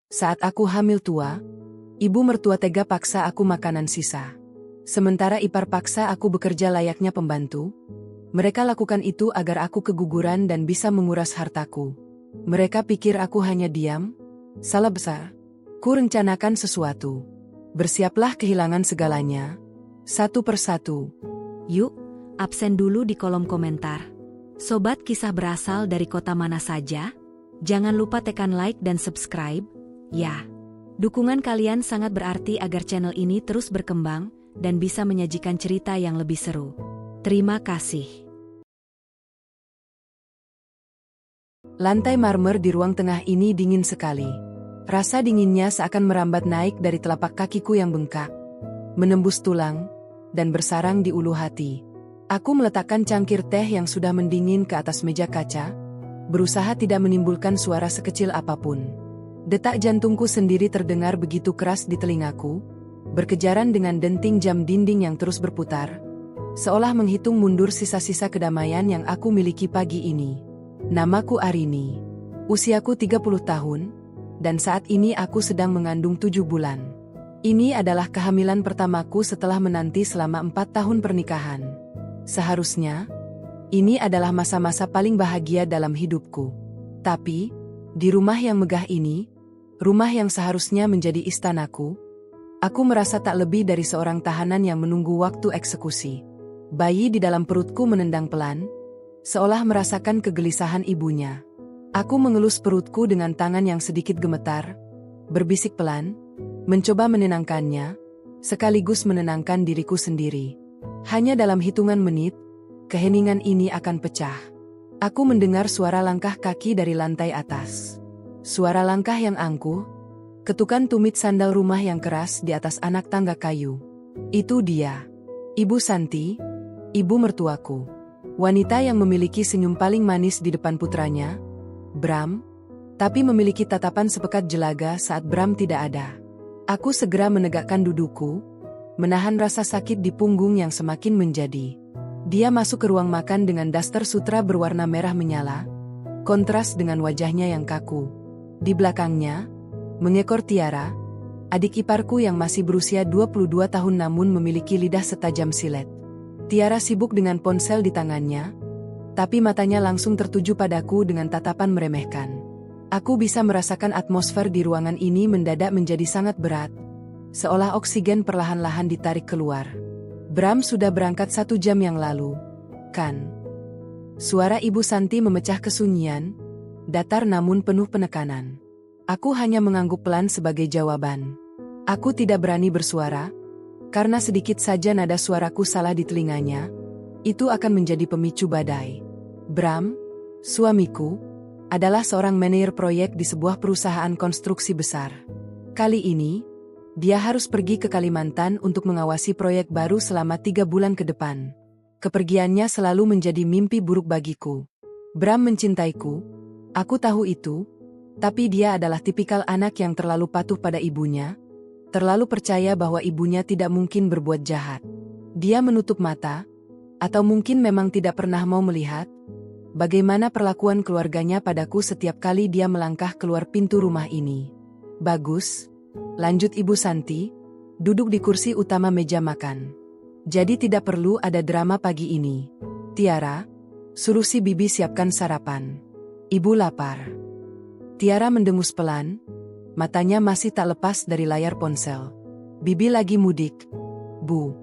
Saat aku hamil tua, ibu mertua tega paksa aku makanan sisa. Sementara ipar paksa aku bekerja layaknya pembantu. Mereka lakukan itu agar aku keguguran dan bisa menguras hartaku. Mereka pikir aku hanya diam. Salah besar. Ku rencanakan sesuatu. Bersiaplah kehilangan segalanya. Satu persatu. Yuk, absen dulu di kolom komentar. Sobat kisah berasal dari kota mana saja? Jangan lupa tekan like dan subscribe. Ya, dukungan kalian sangat berarti agar channel ini terus berkembang dan bisa menyajikan cerita yang lebih seru. Terima kasih. Lantai marmer di ruang tengah ini dingin sekali. Rasa dinginnya seakan merambat naik dari telapak kakiku yang bengkak, menembus tulang, dan bersarang di ulu hati. Aku meletakkan cangkir teh yang sudah mendingin ke atas meja kaca, berusaha tidak menimbulkan suara sekecil apapun. Detak jantungku sendiri terdengar begitu keras di telingaku, berkejaran dengan denting jam dinding yang terus berputar, seolah menghitung mundur sisa-sisa kedamaian yang aku miliki pagi ini. Namaku Arini. Usiaku 30 tahun, dan saat ini aku sedang mengandung 7 bulan. Ini adalah kehamilan pertamaku setelah menanti selama 4 tahun pernikahan. Seharusnya, ini adalah masa-masa paling bahagia dalam hidupku. Tapi, di rumah yang megah ini, rumah yang seharusnya menjadi istanaku, aku merasa tak lebih dari seorang tahanan yang menunggu waktu eksekusi. Bayi di dalam perutku menendang pelan, seolah merasakan kegelisahan ibunya. Aku mengelus perutku dengan tangan yang sedikit gemetar, berbisik pelan, mencoba menenangkannya, sekaligus menenangkan diriku sendiri. Hanya dalam hitungan menit, keheningan ini akan pecah. Aku mendengar suara langkah kaki dari lantai atas. Suara langkah yang angkuh, ketukan tumit sandal rumah yang keras di atas anak tangga kayu. Itu dia, Ibu Santi, ibu mertuaku. Wanita yang memiliki senyum paling manis di depan putranya, Bram, tapi memiliki tatapan sepekat jelaga saat Bram tidak ada. Aku segera menegakkan dudukku, menahan rasa sakit di punggung yang semakin menjadi. Dia masuk ke ruang makan dengan daster sutra berwarna merah menyala, kontras dengan wajahnya yang kaku. Di belakangnya, mengekor Tiara, adik iparku yang masih berusia 22 tahun namun memiliki lidah setajam silet. Tiara sibuk dengan ponsel di tangannya, tapi matanya langsung tertuju padaku dengan tatapan meremehkan. Aku bisa merasakan atmosfer di ruangan ini mendadak menjadi sangat berat, seolah oksigen perlahan-lahan ditarik keluar. Bram sudah berangkat 1 jam yang lalu, kan? Suara Ibu Santi memecah kesunyian, datar namun penuh penekanan. Aku hanya mengangguk pelan sebagai jawaban. Aku tidak berani bersuara, karena sedikit saja nada suaraku salah di telinganya, itu akan menjadi pemicu badai. Bram, suamiku, adalah seorang manajer proyek di sebuah perusahaan konstruksi besar. Kali ini, dia harus pergi ke Kalimantan untuk mengawasi proyek baru selama 3 bulan ke depan. Kepergiannya selalu menjadi mimpi buruk bagiku. Bram mencintaiku, aku tahu itu, tapi dia adalah tipikal anak yang terlalu patuh pada ibunya, terlalu percaya bahwa ibunya tidak mungkin berbuat jahat. Dia menutup mata, atau mungkin memang tidak pernah mau melihat, bagaimana perlakuan keluarganya padaku setiap kali dia melangkah keluar pintu rumah ini. Bagus, lanjut Ibu Santi, duduk di kursi utama meja makan. Jadi tidak perlu ada drama pagi ini. Tiara, suruh si Bibi siapkan sarapan. Ibu lapar. Tiara mendengus pelan, matanya masih tak lepas dari layar ponsel. Bibi lagi mudik. Bu,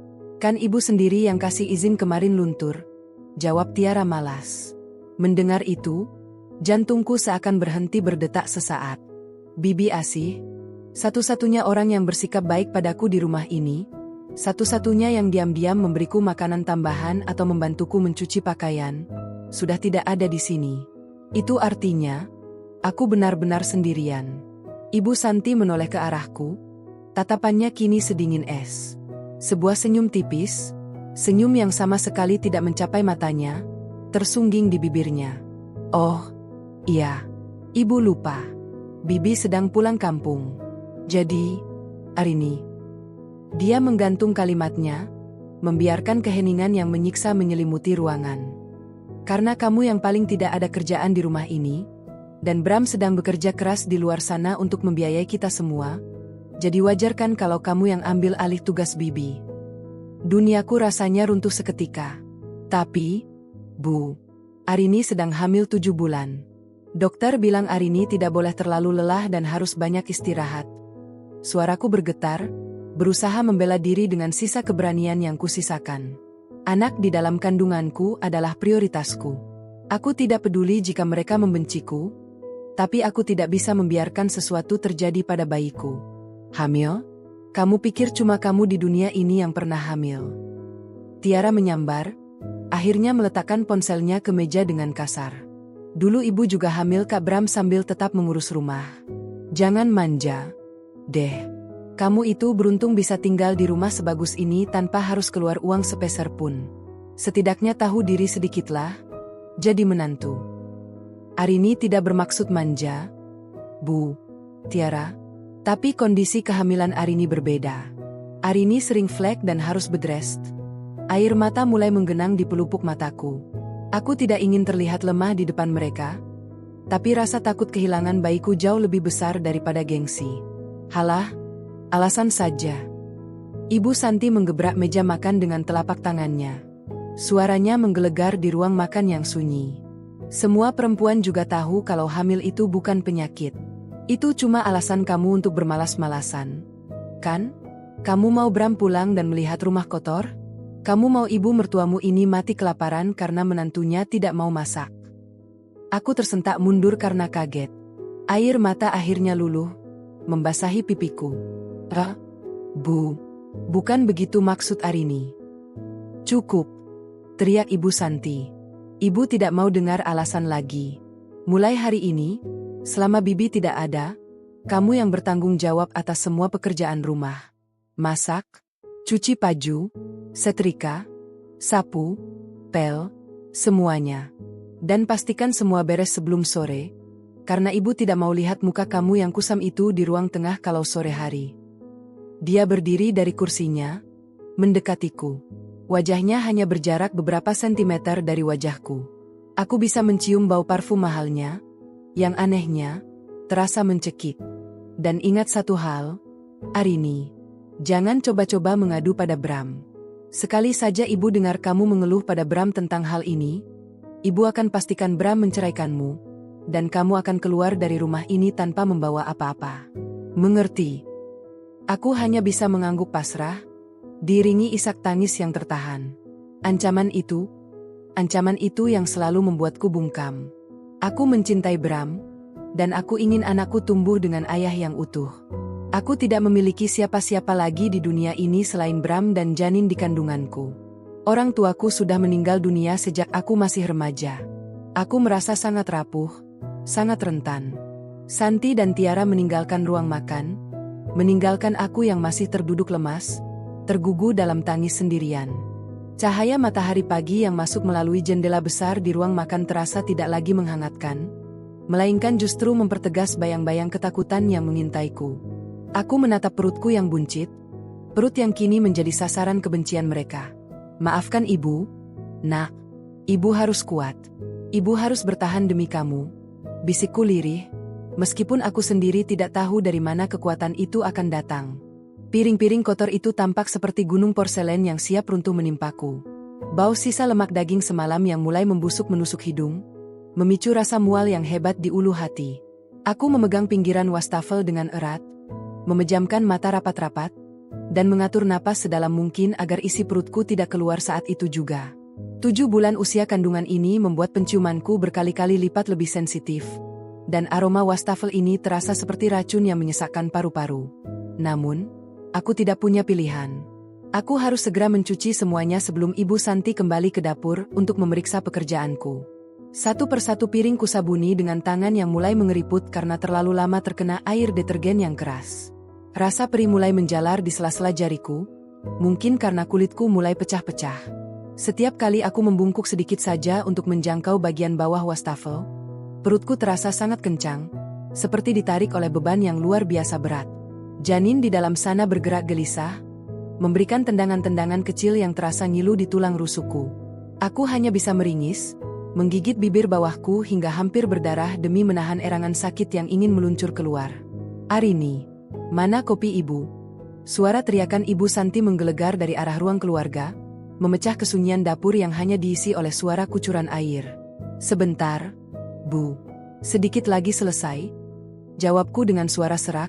kan ibu sendiri yang kasih izin kemarin luntur, jawab Tiara malas. Mendengar itu, jantungku seakan berhenti berdetak sesaat. Bibi Asih, satu-satunya orang yang bersikap baik padaku di rumah ini, satu-satunya yang diam-diam memberiku makanan tambahan atau membantuku mencuci pakaian, sudah tidak ada di sini. Itu artinya, aku benar-benar sendirian. Ibu Santi menoleh ke arahku, tatapannya kini sedingin es. Sebuah senyum tipis, senyum yang sama sekali tidak mencapai matanya, tersungging di bibirnya. Oh, iya, ibu lupa. Bibi sedang pulang kampung. Jadi, Arini. Dia menggantung kalimatnya, membiarkan keheningan yang menyiksa menyelimuti ruangan. Karena kamu yang paling tidak ada kerjaan di rumah ini, Dan Bram sedang bekerja keras di luar sana untuk membiayai kita semua. Jadi wajar kan kalau kamu yang ambil alih tugas bibi. Duniaku rasanya runtuh seketika. Tapi, Bu, Arini sedang hamil 7 bulan. Dokter bilang Arini tidak boleh terlalu lelah dan harus banyak istirahat. Suaraku bergetar, berusaha membela diri dengan sisa keberanian yang kusisakan. Anak di dalam kandunganku adalah prioritasku. Aku tidak peduli jika mereka membenciku, tapi aku tidak bisa membiarkan sesuatu terjadi pada bayiku. Hamil? Kamu pikir cuma kamu di dunia ini yang pernah hamil? Tiara menyambar, akhirnya meletakkan ponselnya ke meja dengan kasar. Dulu ibu juga hamil, Kak Bram sambil tetap mengurus rumah. Jangan manja, deh. Kamu itu beruntung bisa tinggal di rumah sebagus ini tanpa harus keluar uang sepeser pun. Setidaknya tahu diri sedikitlah, jadi menantu. Arini tidak bermaksud manja, Bu, Tiara. Tapi kondisi kehamilan Arini berbeda. Arini sering flek dan harus bedrest. Air mata mulai menggenang di pelupuk mataku. Aku tidak ingin terlihat lemah di depan mereka, tapi rasa takut kehilangan bayiku jauh lebih besar daripada gengsi. Halah, alasan saja. Ibu Santi menggebrak meja makan dengan telapak tangannya. Suaranya menggelegar di ruang makan yang sunyi. Semua perempuan juga tahu kalau hamil itu bukan penyakit. Itu cuma alasan kamu untuk bermalas-malasan. Kan? Kamu mau Bram pulang dan melihat rumah kotor? Kamu mau ibu mertuamu ini mati kelaparan karena menantunya tidak mau masak? Aku tersentak mundur karena kaget. Air mata akhirnya luluh, membasahi pipiku. Bu, bukan begitu maksud Arini. Cukup, teriak Ibu Santi. Ibu tidak mau dengar alasan lagi. Mulai hari ini, selama bibi tidak ada, kamu yang bertanggung jawab atas semua pekerjaan rumah. Masak, cuci baju, setrika, sapu, pel, semuanya. Dan pastikan semua beres sebelum sore, karena ibu tidak mau lihat muka kamu yang kusam itu di ruang tengah kalau sore hari. Dia berdiri dari kursinya, mendekatiku. Wajahnya hanya berjarak beberapa sentimeter dari wajahku. Aku bisa mencium bau parfum mahalnya, yang anehnya, terasa mencekik. Dan ingat satu hal, Arini, jangan coba-coba mengadu pada Bram. Sekali saja ibu dengar kamu mengeluh pada Bram tentang hal ini, ibu akan pastikan Bram menceraikanmu, dan kamu akan keluar dari rumah ini tanpa membawa apa-apa. Mengerti? Aku hanya bisa mengangguk pasrah, diiringi isak tangis yang tertahan. Ancaman itu yang selalu membuatku bungkam. Aku mencintai Bram, dan aku ingin anakku tumbuh dengan ayah yang utuh. Aku tidak memiliki siapa-siapa lagi di dunia ini selain Bram dan janin di kandunganku. Orang tuaku sudah meninggal dunia sejak aku masih remaja. Aku merasa sangat rapuh, sangat rentan. Santi dan Tiara meninggalkan ruang makan, meninggalkan aku yang masih terduduk lemas, tergugu dalam tangis sendirian. Cahaya matahari pagi yang masuk melalui jendela besar di ruang makan terasa tidak lagi menghangatkan, melainkan justru mempertegas bayang-bayang ketakutan yang mengintaiku. Aku menatap perutku yang buncit, perut yang kini menjadi sasaran kebencian mereka. Maafkan ibu, nak. Ibu harus kuat. Ibu harus bertahan demi kamu. Bisikku lirih, meskipun aku sendiri tidak tahu dari mana kekuatan itu akan datang. Piring-piring kotor itu tampak seperti gunung porselen yang siap runtuh menimpaku. Bau sisa lemak daging semalam yang mulai membusuk menusuk hidung, memicu rasa mual yang hebat di ulu hati. Aku memegang pinggiran wastafel dengan erat, memejamkan mata rapat-rapat, dan mengatur napas sedalam mungkin agar isi perutku tidak keluar saat itu juga. 7 bulan usia kandungan ini membuat penciumanku berkali-kali lipat lebih sensitif, dan aroma wastafel ini terasa seperti racun yang menyesakkan paru-paru. Namun, aku tidak punya pilihan. Aku harus segera mencuci semuanya sebelum Ibu Santi kembali ke dapur untuk memeriksa pekerjaanku. Satu persatu piring kusabuni dengan tangan yang mulai mengeriput karena terlalu lama terkena air detergen yang keras. Rasa perih mulai menjalar di sela-sela jariku, mungkin karena kulitku mulai pecah-pecah. Setiap kali aku membungkuk sedikit saja untuk menjangkau bagian bawah wastafel, perutku terasa sangat kencang, seperti ditarik oleh beban yang luar biasa berat. Janin di dalam sana bergerak gelisah, memberikan tendangan-tendangan kecil yang terasa ngilu di tulang rusukku. Aku hanya bisa meringis, menggigit bibir bawahku hingga hampir berdarah demi menahan erangan sakit yang ingin meluncur keluar. "Arini, mana kopi ibu?" Suara teriakan Ibu Santi menggelegar dari arah ruang keluarga, memecah kesunyian dapur yang hanya diisi oleh suara kucuran air. "Sebentar, Bu. Sedikit lagi selesai," jawabku dengan suara serak,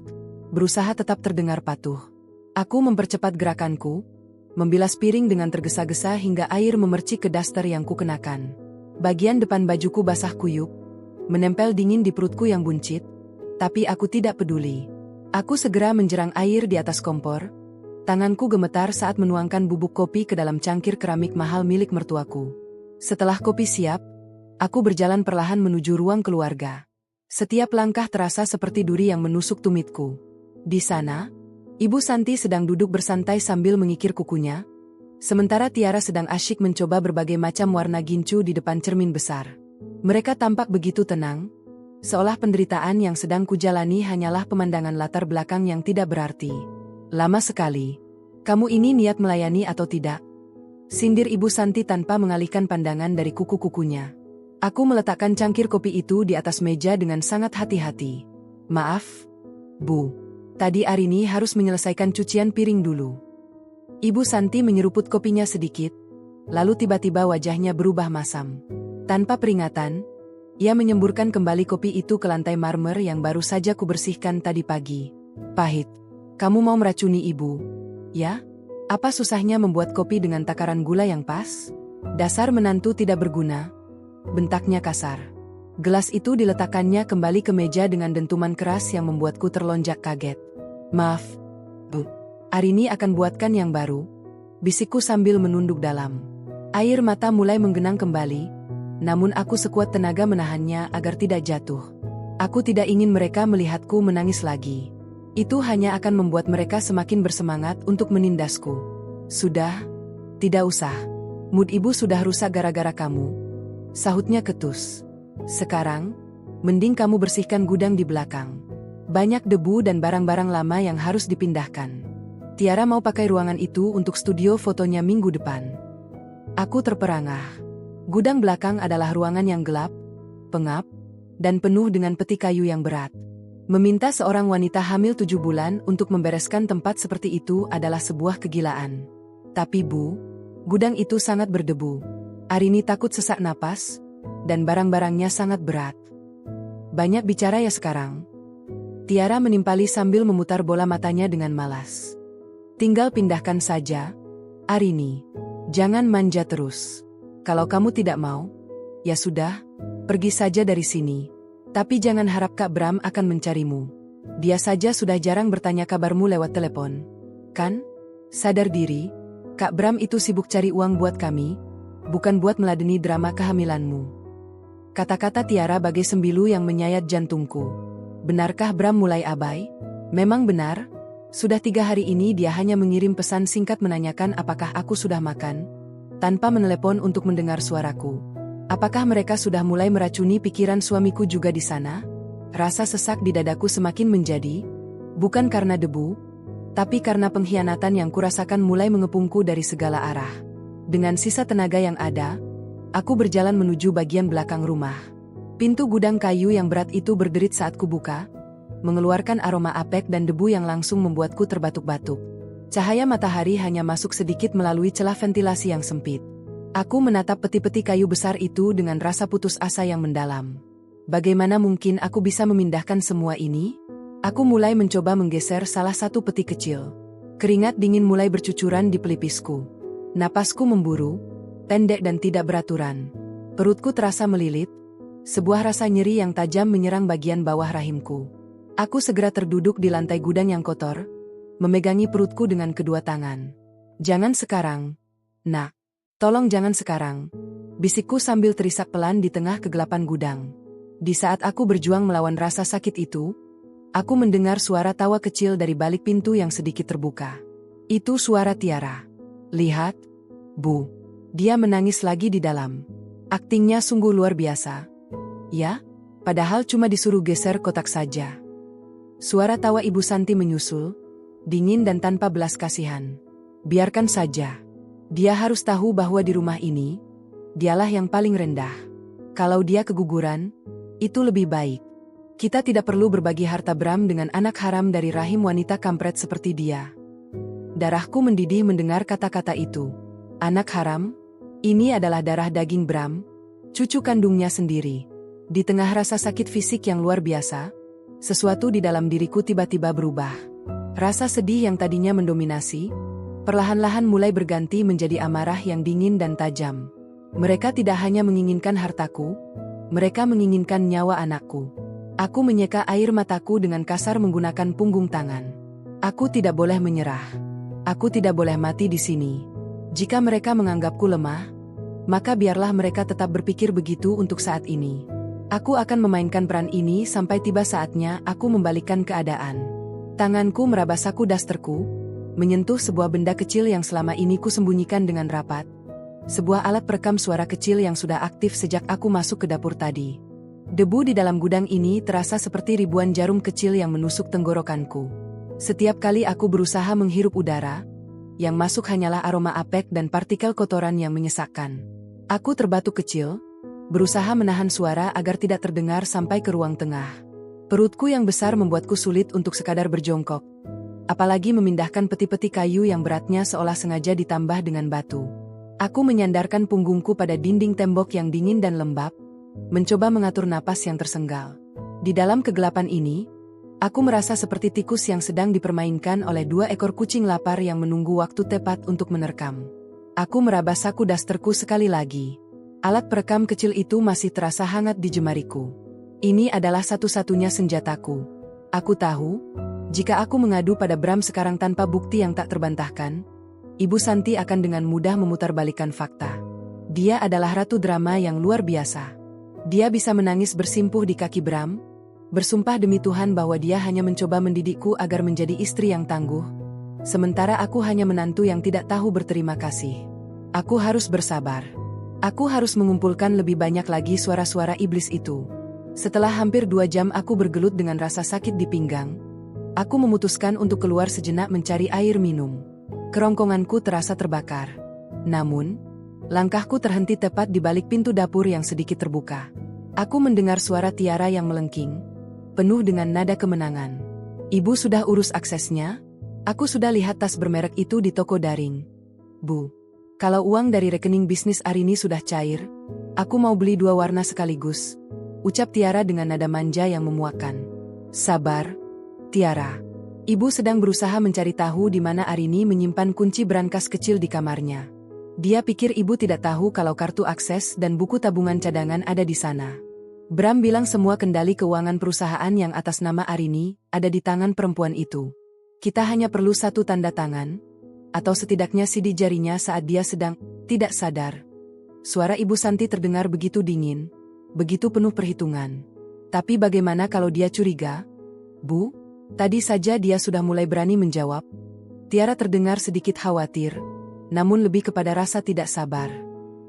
berusaha tetap terdengar patuh. Aku mempercepat gerakanku, membilas piring dengan tergesa-gesa hingga air memercik ke daster yang kukenakan. Bagian depan bajuku basah kuyup, menempel dingin di perutku yang buncit, tapi aku tidak peduli. Aku segera menjerang air di atas kompor. Tanganku gemetar saat menuangkan bubuk kopi ke dalam cangkir keramik mahal milik mertuaku. Setelah kopi siap, aku berjalan perlahan menuju ruang keluarga. Setiap langkah terasa seperti duri yang menusuk tumitku. Di sana, Ibu Santi sedang duduk bersantai sambil mengikir kukunya, sementara Tiara sedang asyik mencoba berbagai macam warna gincu di depan cermin besar. Mereka tampak begitu tenang, seolah penderitaan yang sedang kujalani hanyalah pemandangan latar belakang yang tidak berarti. "Lama sekali. Kamu ini niat melayani atau tidak?" sindir Ibu Santi tanpa mengalihkan pandangan dari kuku-kukunya. Aku meletakkan cangkir kopi itu di atas meja dengan sangat hati-hati. "Maaf, Bu. Tadi Arini harus menyelesaikan cucian piring dulu." Ibu Santi menyeruput kopinya sedikit, lalu tiba-tiba wajahnya berubah masam. Tanpa peringatan, ia menyemburkan kembali kopi itu ke lantai marmer yang baru saja kubersihkan tadi pagi. "Pahit. Kamu mau meracuni ibu? Ya? Apa susahnya membuat kopi dengan takaran gula yang pas? Dasar menantu tidak berguna," bentaknya kasar. Gelas itu diletakkannya kembali ke meja dengan dentuman keras yang membuatku terlonjak kaget. "Maaf, Bu. Arini akan buatkan yang baru," bisikku sambil menunduk dalam. Air mata mulai menggenang kembali, namun aku sekuat tenaga menahannya agar tidak jatuh. Aku tidak ingin mereka melihatku menangis lagi. Itu hanya akan membuat mereka semakin bersemangat untuk menindasku. "Sudah, tidak usah. Mood ibu sudah rusak gara-gara kamu," sahutnya ketus. "Sekarang, mending kamu bersihkan gudang di belakang. Banyak debu dan barang-barang lama yang harus dipindahkan. Tiara mau pakai ruangan itu untuk studio fotonya minggu depan." Aku terperangah. Gudang belakang adalah ruangan yang gelap, pengap, dan penuh dengan peti kayu yang berat. Meminta seorang wanita hamil 7 bulan untuk membereskan tempat seperti itu adalah sebuah kegilaan. Tapi Bu, gudang itu sangat berdebu. Arini takut sesak napas, dan barang-barangnya sangat berat. "Banyak bicara ya sekarang." Tiara menimpali sambil memutar bola matanya dengan malas. "Tinggal pindahkan saja, Arini. Jangan manja terus. Kalau kamu tidak mau, ya sudah, pergi saja dari sini. Tapi jangan harap Kak Bram akan mencarimu. Dia saja sudah jarang bertanya kabarmu lewat telepon. Kan? Sadar diri, Kak Bram itu sibuk cari uang buat kami, bukan buat meladeni drama kehamilanmu." Kata-kata Tiara bagai sembilu yang menyayat jantungku. Benarkah Bram mulai abai? Memang benar. Sudah 3 hari ini dia hanya mengirim pesan singkat menanyakan apakah aku sudah makan, tanpa menelepon untuk mendengar suaraku. Apakah mereka sudah mulai meracuni pikiran suamiku juga di sana? Rasa sesak di dadaku semakin menjadi, bukan karena debu, tapi karena pengkhianatan yang kurasakan mulai mengepungku dari segala arah. Dengan sisa tenaga yang ada, aku berjalan menuju bagian belakang rumah. Pintu gudang kayu yang berat itu berderit saat kubuka, mengeluarkan aroma apek dan debu yang langsung membuatku terbatuk-batuk. Cahaya matahari hanya masuk sedikit melalui celah ventilasi yang sempit. Aku menatap peti-peti kayu besar itu dengan rasa putus asa yang mendalam. Bagaimana mungkin aku bisa memindahkan semua ini? Aku mulai mencoba menggeser salah satu peti kecil. Keringat dingin mulai bercucuran di pelipisku. Napasku memburu, pendek dan tidak beraturan. Perutku terasa melilit, sebuah rasa nyeri yang tajam menyerang bagian bawah rahimku. Aku segera terduduk di lantai gudang yang kotor, memegangi perutku dengan kedua tangan. "Jangan sekarang, Nak. Tolong jangan sekarang," bisikku sambil terisak pelan di tengah kegelapan gudang. Di saat aku berjuang melawan rasa sakit itu, aku mendengar suara tawa kecil dari balik pintu yang sedikit terbuka. Itu suara Tiara. "Lihat, Bu. Dia menangis lagi di dalam. Aktingnya sungguh luar biasa. Ya, padahal cuma disuruh geser kotak saja." Suara tawa Ibu Santi menyusul, dingin dan tanpa belas kasihan. "Biarkan saja. Dia harus tahu bahwa di rumah ini, dialah yang paling rendah. Kalau dia keguguran, itu lebih baik. Kita tidak perlu berbagi harta Bram dengan anak haram dari rahim wanita kampret seperti dia. Darahku mendidih mendengar kata-kata itu. Anak haram? Ini adalah darah daging Bram, cucu kandungnya sendiri. Di tengah rasa sakit fisik yang luar biasa, sesuatu di dalam diriku tiba-tiba berubah. Rasa sedih yang tadinya mendominasi, perlahan-lahan mulai berganti menjadi amarah yang dingin dan tajam. Mereka tidak hanya menginginkan hartaku, mereka menginginkan nyawa anakku. Aku menyeka air mataku dengan kasar menggunakan punggung tangan. Aku tidak boleh menyerah. Aku tidak boleh mati di sini. Jika mereka menganggapku lemah, maka biarlah mereka tetap berpikir begitu untuk saat ini. Aku akan memainkan peran ini sampai tiba saatnya aku membalikkan keadaan. Tanganku meraba saku dasterku, menyentuh sebuah benda kecil yang selama ini kusembunyikan dengan rapat. Sebuah alat perekam suara kecil yang sudah aktif sejak aku masuk ke dapur tadi. Debu di dalam gudang ini terasa seperti ribuan jarum kecil yang menusuk tenggorokanku. Setiap kali aku berusaha menghirup udara, yang masuk hanyalah aroma apek dan partikel kotoran yang menyesakkan. Aku terbatuk kecil, berusaha menahan suara agar tidak terdengar sampai ke ruang tengah. Perutku yang besar membuatku sulit untuk sekadar berjongkok. Apalagi memindahkan peti-peti kayu yang beratnya seolah sengaja ditambah dengan batu. Aku menyandarkan punggungku pada dinding tembok yang dingin dan lembab, mencoba mengatur napas yang tersenggal. Di dalam kegelapan ini, aku merasa seperti tikus yang sedang dipermainkan oleh 2 ekor kucing lapar yang menunggu waktu tepat untuk menerkam. Aku meraba saku dasterku sekali lagi. Alat perekam kecil itu masih terasa hangat di jemariku. Ini adalah satu-satunya senjataku. Aku tahu, jika aku mengadu pada Bram sekarang tanpa bukti yang tak terbantahkan, Ibu Santi akan dengan mudah memutarbalikkan fakta. Dia adalah ratu drama yang luar biasa. Dia bisa menangis bersimpuh di kaki Bram, bersumpah demi Tuhan bahwa dia hanya mencoba mendidikku agar menjadi istri yang tangguh, sementara aku hanya menantu yang tidak tahu berterima kasih. Aku harus bersabar. Aku harus mengumpulkan lebih banyak lagi suara-suara iblis itu. Setelah hampir 2 jam aku bergelut dengan rasa sakit di pinggang, aku memutuskan untuk keluar sejenak mencari air minum. Kerongkonganku terasa terbakar. Namun, langkahku terhenti tepat di balik pintu dapur yang sedikit terbuka. Aku mendengar suara Tiara yang melengking, penuh dengan nada kemenangan. Ibu sudah urus aksesnya? Aku sudah lihat tas bermerek itu di toko daring. Bu, kalau uang dari rekening bisnis Arini sudah cair, aku mau beli 2 warna sekaligus, ucap Tiara dengan nada manja yang memuakkan. Sabar, Tiara. Ibu sedang berusaha mencari tahu di mana Arini menyimpan kunci brankas kecil di kamarnya. Dia pikir ibu tidak tahu kalau kartu akses dan buku tabungan cadangan ada di sana. Bram bilang semua kendali keuangan perusahaan yang atas nama Arini ada di tangan perempuan itu. Kita hanya perlu 1 tanda tangan, atau setidaknya sidik jarinya saat dia sedang tidak sadar. Suara Ibu Santi terdengar begitu dingin, begitu penuh perhitungan. Tapi bagaimana kalau dia curiga? Bu, tadi saja dia sudah mulai berani menjawab. Tiara terdengar sedikit khawatir, namun lebih kepada rasa tidak sabar.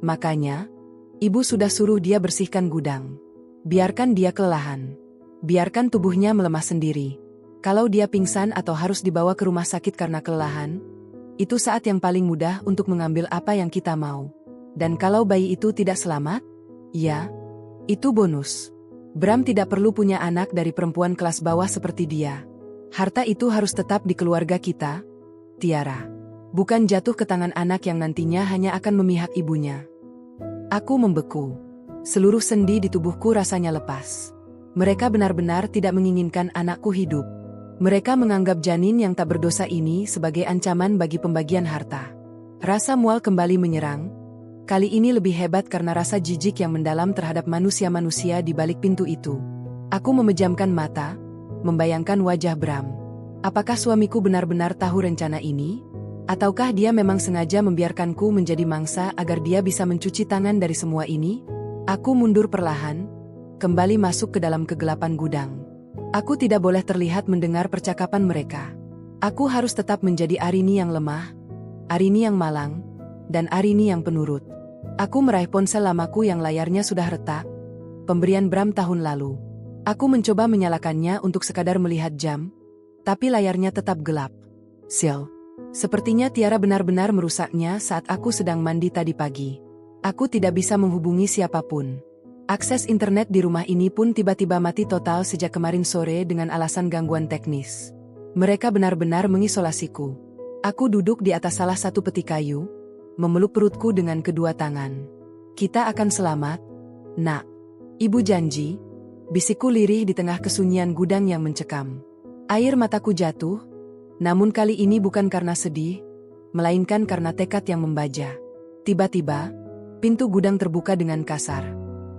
Makanya, ibu sudah suruh dia bersihkan gudang. Biarkan dia kelelahan. Biarkan tubuhnya melemah sendiri. Kalau dia pingsan atau harus dibawa ke rumah sakit karena kelelahan, itu saat yang paling mudah untuk mengambil apa yang kita mau. Dan kalau bayi itu tidak selamat, ya, itu bonus. Bram tidak perlu punya anak dari perempuan kelas bawah seperti dia. Harta itu harus tetap di keluarga kita, Tiara. Bukan jatuh ke tangan anak yang nantinya hanya akan memihak ibunya. Aku membeku. Seluruh sendi di tubuhku rasanya lepas. Mereka benar-benar tidak menginginkan anakku hidup. Mereka menganggap janin yang tak berdosa ini sebagai ancaman bagi pembagian harta. Rasa mual kembali menyerang. Kali ini lebih hebat karena rasa jijik yang mendalam terhadap manusia-manusia di balik pintu itu. Aku memejamkan mata, membayangkan wajah Bram. Apakah suamiku benar-benar tahu rencana ini? Ataukah dia memang sengaja membiarkanku menjadi mangsa agar dia bisa mencuci tangan dari semua ini? Aku mundur perlahan, kembali masuk ke dalam kegelapan gudang. Aku tidak boleh terlihat mendengar percakapan mereka. Aku harus tetap menjadi Arini yang lemah, Arini yang malang, dan Arini yang penurut. Aku meraih ponsel lamaku yang layarnya sudah retak, pemberian Bram tahun lalu. Aku mencoba menyalakannya untuk sekadar melihat jam, tapi layarnya tetap gelap. Sial. Sepertinya Tiara benar-benar merusaknya saat aku sedang mandi tadi pagi. Aku tidak bisa menghubungi siapapun. Akses internet di rumah ini pun tiba-tiba mati total sejak kemarin sore dengan alasan gangguan teknis. Mereka benar-benar mengisolasiku. Aku duduk di atas salah satu peti kayu, memeluk perutku dengan kedua tangan. Kita akan selamat, Nak. Ibu janji, bisikku lirih di tengah kesunyian gudang yang mencekam. Air mataku jatuh, namun kali ini bukan karena sedih, melainkan karena tekad yang membaja. Tiba-tiba, pintu gudang terbuka dengan kasar.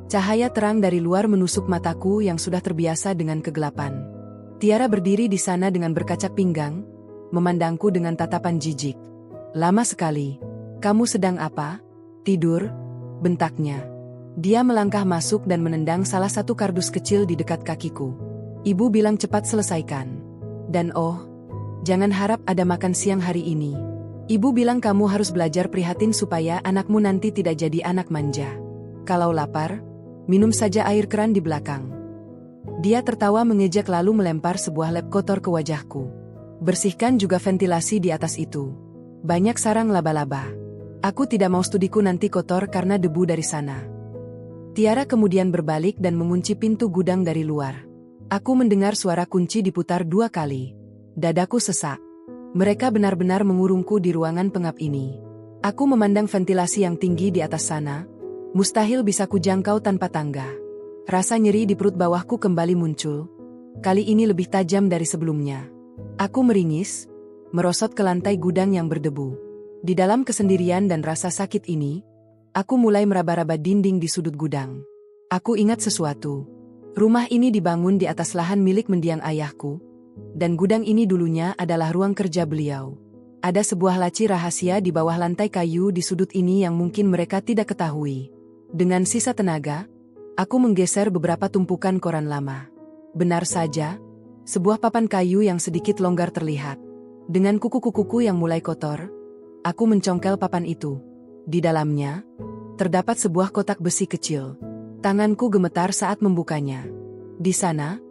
Cahaya terang dari luar menusuk mataku yang sudah terbiasa dengan kegelapan. Tiara berdiri di sana dengan berkacak pinggang, memandangku dengan tatapan jijik. Lama sekali. Kamu sedang apa? Tidur? Bentaknya. Dia melangkah masuk dan menendang salah satu kardus kecil di dekat kakiku. Ibu bilang cepat selesaikan. Dan jangan harap ada makan siang hari ini. Ibu bilang kamu harus belajar prihatin supaya anakmu nanti tidak jadi anak manja. Kalau lapar, minum saja air keran di belakang. Dia tertawa mengejek lalu melempar sebuah lap kotor ke wajahku. Bersihkan juga ventilasi di atas itu. Banyak sarang laba-laba. Aku tidak mau studiku nanti kotor karena debu dari sana. Tiara kemudian berbalik dan mengunci pintu gudang dari luar. Aku mendengar suara kunci diputar 2 kali. Dadaku sesak. Mereka benar-benar mengurungku di ruangan pengap ini. Aku memandang ventilasi yang tinggi di atas sana. Mustahil bisa kujangkau tanpa tangga. Rasa nyeri di perut bawahku kembali muncul. Kali ini lebih tajam dari sebelumnya. Aku meringis, merosot ke lantai gudang yang berdebu. Di dalam kesendirian dan rasa sakit ini, aku mulai meraba-raba dinding di sudut gudang. Aku ingat sesuatu. Rumah ini dibangun di atas lahan milik mendiang ayahku, dan gudang ini dulunya adalah ruang kerja beliau. Ada sebuah laci rahasia di bawah lantai kayu di sudut ini yang mungkin mereka tidak ketahui. Dengan sisa tenaga, aku menggeser beberapa tumpukan koran lama. Benar saja, sebuah papan kayu yang sedikit longgar terlihat. Dengan kuku-kukuku yang mulai kotor, aku mencongkel papan itu. Di dalamnya, terdapat sebuah kotak besi kecil. Tanganku gemetar saat membukanya. Di sana,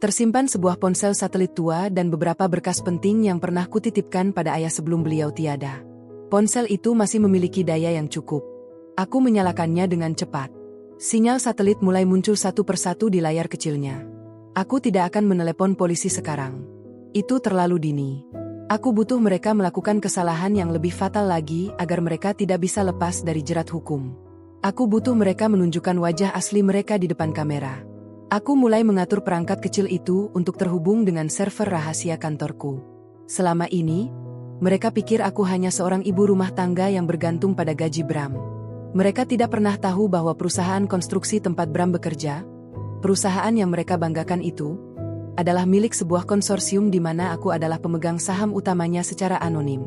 tersimpan sebuah ponsel satelit tua dan beberapa berkas penting yang pernah kutitipkan pada ayah sebelum beliau tiada. Ponsel itu masih memiliki daya yang cukup. Aku menyalakannya dengan cepat. Sinyal satelit mulai muncul satu persatu di layar kecilnya. Aku tidak akan menelepon polisi sekarang. Itu terlalu dini. Aku butuh mereka melakukan kesalahan yang lebih fatal lagi agar mereka tidak bisa lepas dari jerat hukum. Aku butuh mereka menunjukkan wajah asli mereka di depan kamera. Aku mulai mengatur perangkat kecil itu untuk terhubung dengan server rahasia kantorku. Selama ini, mereka pikir aku hanya seorang ibu rumah tangga yang bergantung pada gaji Bram. Mereka tidak pernah tahu bahwa perusahaan konstruksi tempat Bram bekerja, perusahaan yang mereka banggakan itu, adalah milik sebuah konsorsium di mana aku adalah pemegang saham utamanya secara anonim.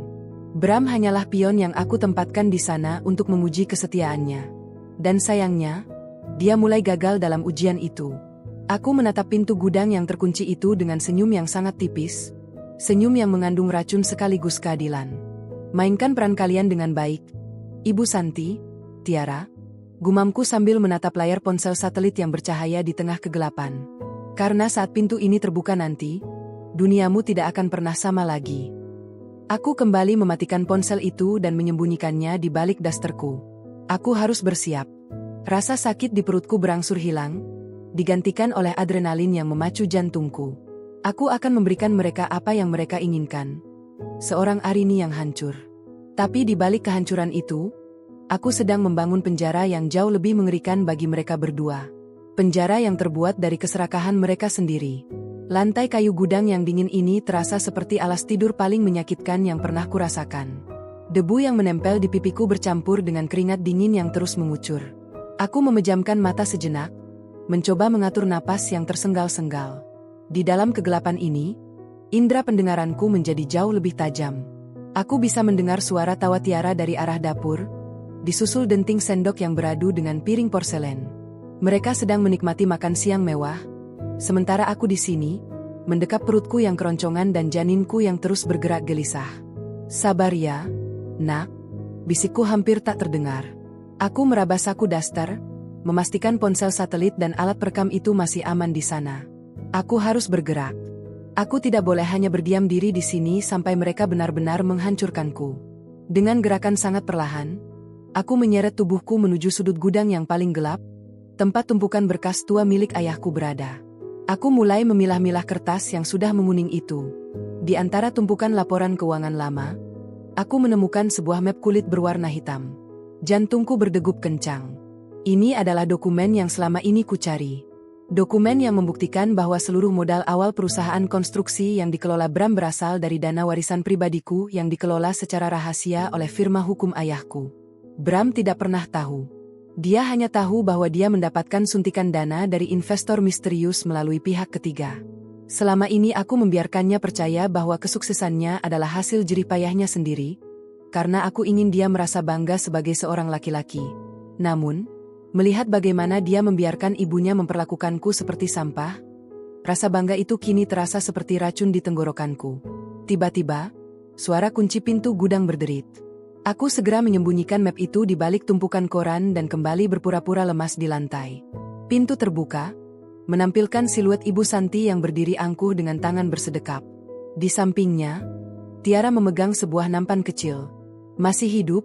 Bram hanyalah pion yang aku tempatkan di sana untuk menguji kesetiaannya. Dan sayangnya, dia mulai gagal dalam ujian itu. Aku menatap pintu gudang yang terkunci itu dengan senyum yang sangat tipis, senyum yang mengandung racun sekaligus keadilan. Mainkan peran kalian dengan baik, Ibu Santi, Tiara, gumamku sambil menatap layar ponsel satelit yang bercahaya di tengah kegelapan. Karena saat pintu ini terbuka nanti, duniamu tidak akan pernah sama lagi. Aku kembali mematikan ponsel itu dan menyembunyikannya di balik dasterku. Aku harus bersiap. Rasa sakit di perutku berangsur hilang, digantikan oleh adrenalin yang memacu jantungku. Aku akan memberikan mereka apa yang mereka inginkan. Seorang Arini yang hancur. Tapi di balik kehancuran itu, aku sedang membangun penjara yang jauh lebih mengerikan bagi mereka berdua. Penjara yang terbuat dari keserakahan mereka sendiri. Lantai kayu gudang yang dingin ini terasa seperti alas tidur paling menyakitkan yang pernah kurasakan. Debu yang menempel di pipiku bercampur dengan keringat dingin yang terus mengucur. Aku memejamkan mata sejenak, mencoba mengatur napas yang tersenggal-senggal. Di dalam kegelapan ini, indera pendengaranku menjadi jauh lebih tajam. Aku bisa mendengar suara tawa Tiara dari arah dapur, disusul denting sendok yang beradu dengan piring porselen. Mereka sedang menikmati makan siang mewah, sementara aku di sini, mendekap perutku yang keroncongan dan janinku yang terus bergerak gelisah. Sabar ya, Nak, bisikku hampir tak terdengar. Aku meraba saku daster, memastikan ponsel satelit dan alat perekam itu masih aman di sana. Aku harus bergerak. Aku tidak boleh hanya berdiam diri di sini sampai mereka benar-benar menghancurkanku. Dengan gerakan sangat perlahan, aku menyeret tubuhku menuju sudut gudang yang paling gelap, tempat tumpukan berkas tua milik ayahku berada. Aku mulai memilah-milah kertas yang sudah menguning itu. Di antara tumpukan laporan keuangan lama, aku menemukan sebuah map kulit berwarna hitam. Jantungku berdegup kencang. Ini adalah dokumen yang selama ini kucari. Dokumen yang membuktikan bahwa seluruh modal awal perusahaan konstruksi yang dikelola Bram berasal dari dana warisan pribadiku yang dikelola secara rahasia oleh firma hukum ayahku. Bram tidak pernah tahu. Dia hanya tahu bahwa dia mendapatkan suntikan dana dari investor misterius melalui pihak ketiga. Selama ini aku membiarkannya percaya bahwa kesuksesannya adalah hasil jerih payahnya sendiri, karena aku ingin dia merasa bangga sebagai seorang laki-laki. Namun, melihat bagaimana dia membiarkan ibunya memperlakukanku seperti sampah, rasa bangga itu kini terasa seperti racun di tenggorokanku. Tiba-tiba, suara kunci pintu gudang berderit. Aku segera menyembunyikan map itu di balik tumpukan koran dan kembali berpura-pura lemas di lantai. Pintu terbuka, menampilkan siluet Ibu Santi yang berdiri angkuh dengan tangan bersedekap. Di sampingnya, Tiara memegang sebuah nampan kecil. "Masih hidup?"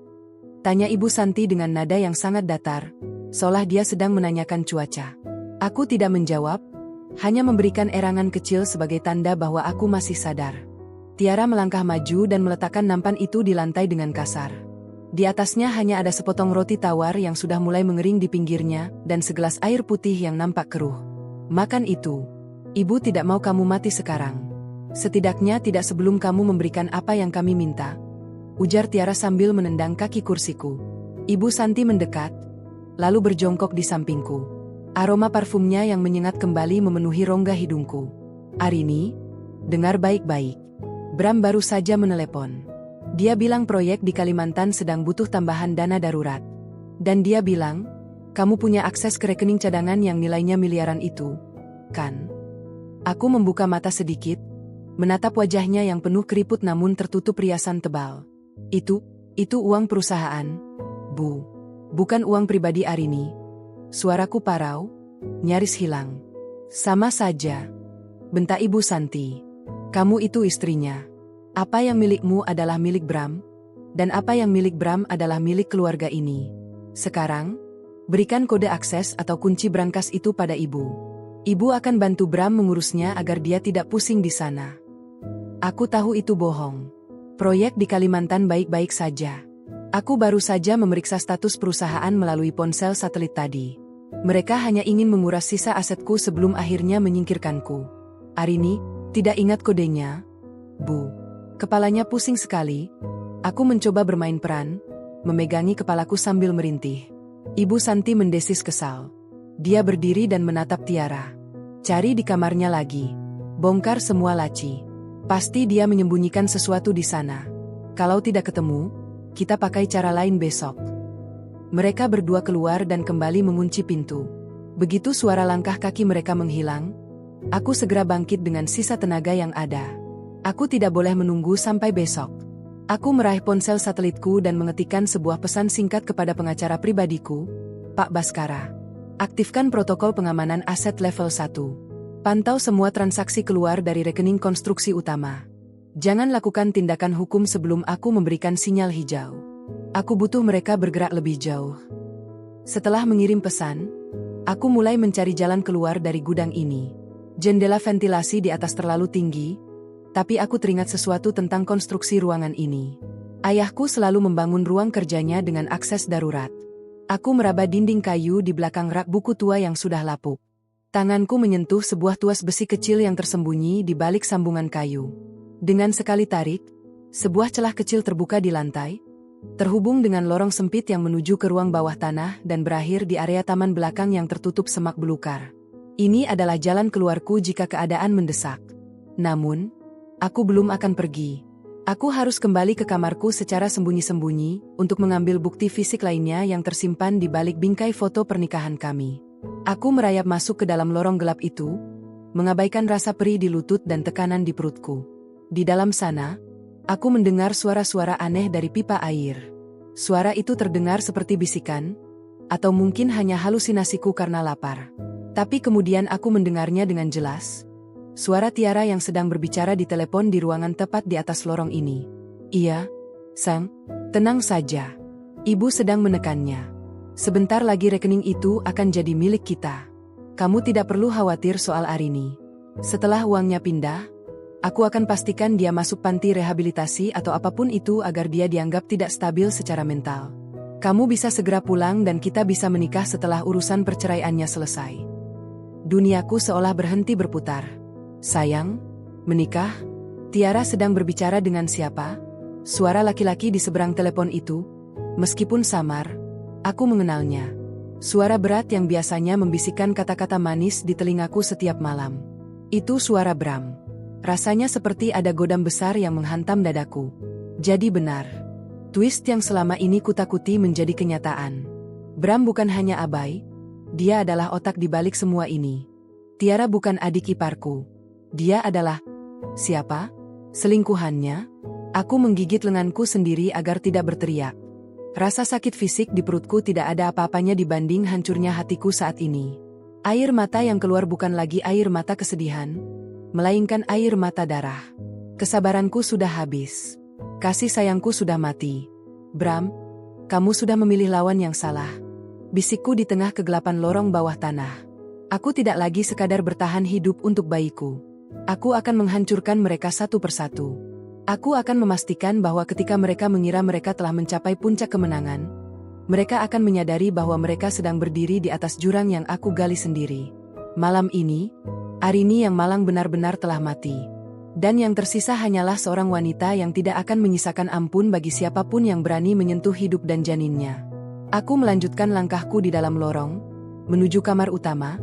tanya Ibu Santi dengan nada yang sangat datar, seolah dia sedang menanyakan cuaca. Aku tidak menjawab, hanya memberikan erangan kecil sebagai tanda bahwa aku masih sadar. Tiara melangkah maju dan meletakkan nampan itu di lantai dengan kasar. Di atasnya hanya ada sepotong roti tawar yang sudah mulai mengering di pinggirnya dan segelas air putih yang nampak keruh. "Makan itu. Ibu tidak mau kamu mati sekarang. Setidaknya tidak sebelum kamu memberikan apa yang kami minta," ujar Tiara sambil menendang kaki kursiku. Ibu Santi mendekat, lalu berjongkok di sampingku. Aroma parfumnya yang menyengat kembali memenuhi rongga hidungku. "Arini, dengar baik-baik. Bram baru saja menelepon. Dia bilang proyek di Kalimantan sedang butuh tambahan dana darurat. Dan dia bilang, kamu punya akses ke rekening cadangan yang nilainya miliaran itu, kan?" Aku membuka mata sedikit, menatap wajahnya yang penuh keriput namun tertutup riasan tebal. Itu uang perusahaan, Bu. Bukan uang pribadi Arini." Suaraku parau, nyaris hilang. "Sama saja," bentak Ibu Santi. "Kamu itu istrinya. Apa yang milikmu adalah milik Bram, dan apa yang milik Bram adalah milik keluarga ini. Sekarang, berikan kode akses atau kunci brankas itu pada ibu. Ibu akan bantu Bram mengurusnya agar dia tidak pusing di sana." Aku tahu itu bohong. Proyek di Kalimantan baik-baik saja. Aku baru saja memeriksa status perusahaan melalui ponsel satelit tadi. Mereka hanya ingin menguras sisa asetku sebelum akhirnya menyingkirkanku. "Arini, tidak ingat kodenya, Bu." Kepalanya pusing sekali. Aku mencoba bermain peran, memegangi kepalaku sambil merintih. Ibu Santi mendesis kesal. Dia berdiri dan menatap Tiara. "Cari di kamarnya lagi. Bongkar semua laci. Pasti dia menyembunyikan sesuatu di sana. Kalau tidak ketemu, kita pakai cara lain besok." Mereka berdua keluar dan kembali mengunci pintu. Begitu suara langkah kaki mereka menghilang, aku segera bangkit dengan sisa tenaga yang ada. Aku tidak boleh menunggu sampai besok. Aku meraih ponsel satelitku dan mengetikkan sebuah pesan singkat kepada pengacara pribadiku. "Pak Baskara, aktifkan protokol pengamanan aset level 1. Pantau semua transaksi keluar dari rekening konstruksi utama. Jangan lakukan tindakan hukum sebelum aku memberikan sinyal hijau. Aku butuh mereka bergerak lebih jauh." Setelah mengirim pesan, aku mulai mencari jalan keluar dari gudang ini. Jendela ventilasi di atas terlalu tinggi, tapi aku teringat sesuatu tentang konstruksi ruangan ini. Ayahku selalu membangun ruang kerjanya dengan akses darurat. Aku meraba dinding kayu di belakang rak buku tua yang sudah lapuk. Tanganku menyentuh sebuah tuas besi kecil yang tersembunyi di balik sambungan kayu. Dengan sekali tarik, sebuah celah kecil terbuka di lantai, terhubung dengan lorong sempit yang menuju ke ruang bawah tanah dan berakhir di area taman belakang yang tertutup semak belukar. Ini adalah jalan keluarku jika keadaan mendesak. Namun, aku belum akan pergi. Aku harus kembali ke kamarku secara sembunyi-sembunyi untuk mengambil bukti fisik lainnya yang tersimpan di balik bingkai foto pernikahan kami. Aku merayap masuk ke dalam lorong gelap itu, mengabaikan rasa perih di lutut dan tekanan di perutku. Di dalam sana, aku mendengar suara-suara aneh dari pipa air. Suara itu terdengar seperti bisikan, atau mungkin hanya halusinasiku karena lapar. Tapi kemudian aku mendengarnya dengan jelas. Suara Tiara yang sedang berbicara di telepon di ruangan tepat di atas lorong ini. "Iya, Sang, tenang saja. Ibu sedang menekannya. Sebentar lagi rekening itu akan jadi milik kita. Kamu tidak perlu khawatir soal Arini. Setelah uangnya pindah, aku akan pastikan dia masuk panti rehabilitasi atau apapun itu agar dia dianggap tidak stabil secara mental. Kamu bisa segera pulang dan kita bisa menikah setelah urusan perceraiannya selesai. Duniaku seolah berhenti berputar. Sayang, menikah? Tiara sedang berbicara dengan siapa? Suara laki-laki di seberang telepon itu, meskipun samar, aku mengenalnya. Suara berat yang biasanya membisikkan kata-kata manis di telingaku setiap malam. Itu suara Bram. Rasanya seperti ada godam besar yang menghantam dadaku. Jadi benar. Twist yang selama ini kutakuti menjadi kenyataan. Bram bukan hanya abai, dia adalah otak di balik semua ini. Tiara bukan adik iparku. Dia adalah... siapa? Selingkuhannya? Aku menggigit lenganku sendiri agar tidak berteriak. Rasa sakit fisik di perutku tidak ada apa-apanya dibanding hancurnya hatiku saat ini. Air mata yang keluar bukan lagi air mata kesedihan, melainkan air mata darah. Kesabaranku sudah habis. Kasih sayangku sudah mati. Bram, kamu sudah memilih lawan yang salah. Bisikku di tengah kegelapan lorong bawah tanah. Aku tidak lagi sekadar bertahan hidup untuk bayiku. Aku akan menghancurkan mereka satu persatu. Aku akan memastikan bahwa ketika mereka mengira mereka telah mencapai puncak kemenangan, mereka akan menyadari bahwa mereka sedang berdiri di atas jurang yang aku gali sendiri. Malam ini, Arini yang malang benar-benar telah mati. Dan yang tersisa hanyalah seorang wanita yang tidak akan menyisakan ampun bagi siapapun yang berani menyentuh hidup dan janinnya. Aku melanjutkan langkahku di dalam lorong, menuju kamar utama,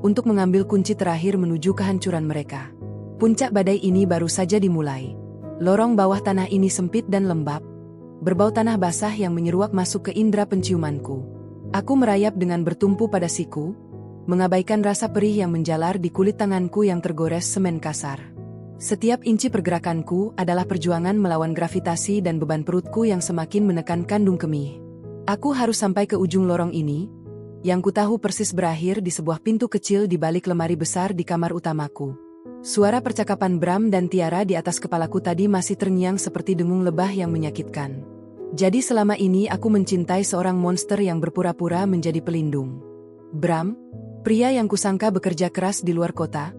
untuk mengambil kunci terakhir menuju kehancuran mereka. Puncak badai ini baru saja dimulai. Lorong bawah tanah ini sempit dan lembab, berbau tanah basah yang menyeruak masuk ke indera penciumanku. Aku merayap dengan bertumpu pada siku, mengabaikan rasa perih yang menjalar di kulit tanganku yang tergores semen kasar. Setiap inci pergerakanku adalah perjuangan melawan gravitasi dan beban perutku yang semakin menekan kandung kemih. Aku harus sampai ke ujung lorong ini, yang kutahu persis berakhir di sebuah pintu kecil di balik lemari besar di kamar utamaku. Suara percakapan Bram dan Tiara di atas kepalaku tadi masih terngiang seperti dengung lebah yang menyakitkan. Jadi selama ini aku mencintai seorang monster yang berpura-pura menjadi pelindung. Bram, pria yang kusangka bekerja keras di luar kota,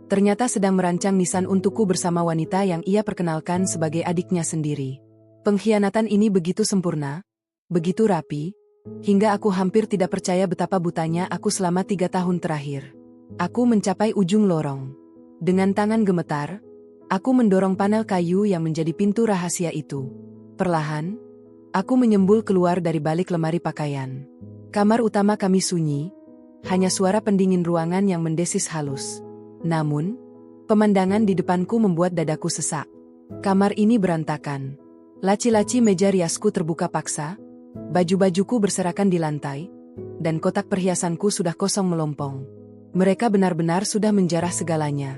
ternyata sedang merancang nisan untukku bersama wanita yang ia perkenalkan sebagai adiknya sendiri. Pengkhianatan ini begitu sempurna, begitu rapi, hingga aku hampir tidak percaya betapa butanya aku selama 3 tahun terakhir. Aku mencapai ujung lorong. Dengan tangan gemetar, aku mendorong panel kayu yang menjadi pintu rahasia itu. Perlahan, aku menyembul keluar dari balik lemari pakaian. Kamar utama kami sunyi, hanya suara pendingin ruangan yang mendesis halus. Namun, pemandangan di depanku membuat dadaku sesak. Kamar ini berantakan. Laci-laci meja riasku terbuka paksa, baju-bajuku berserakan di lantai, dan kotak perhiasanku sudah kosong melompong. Mereka benar-benar sudah menjarah segalanya.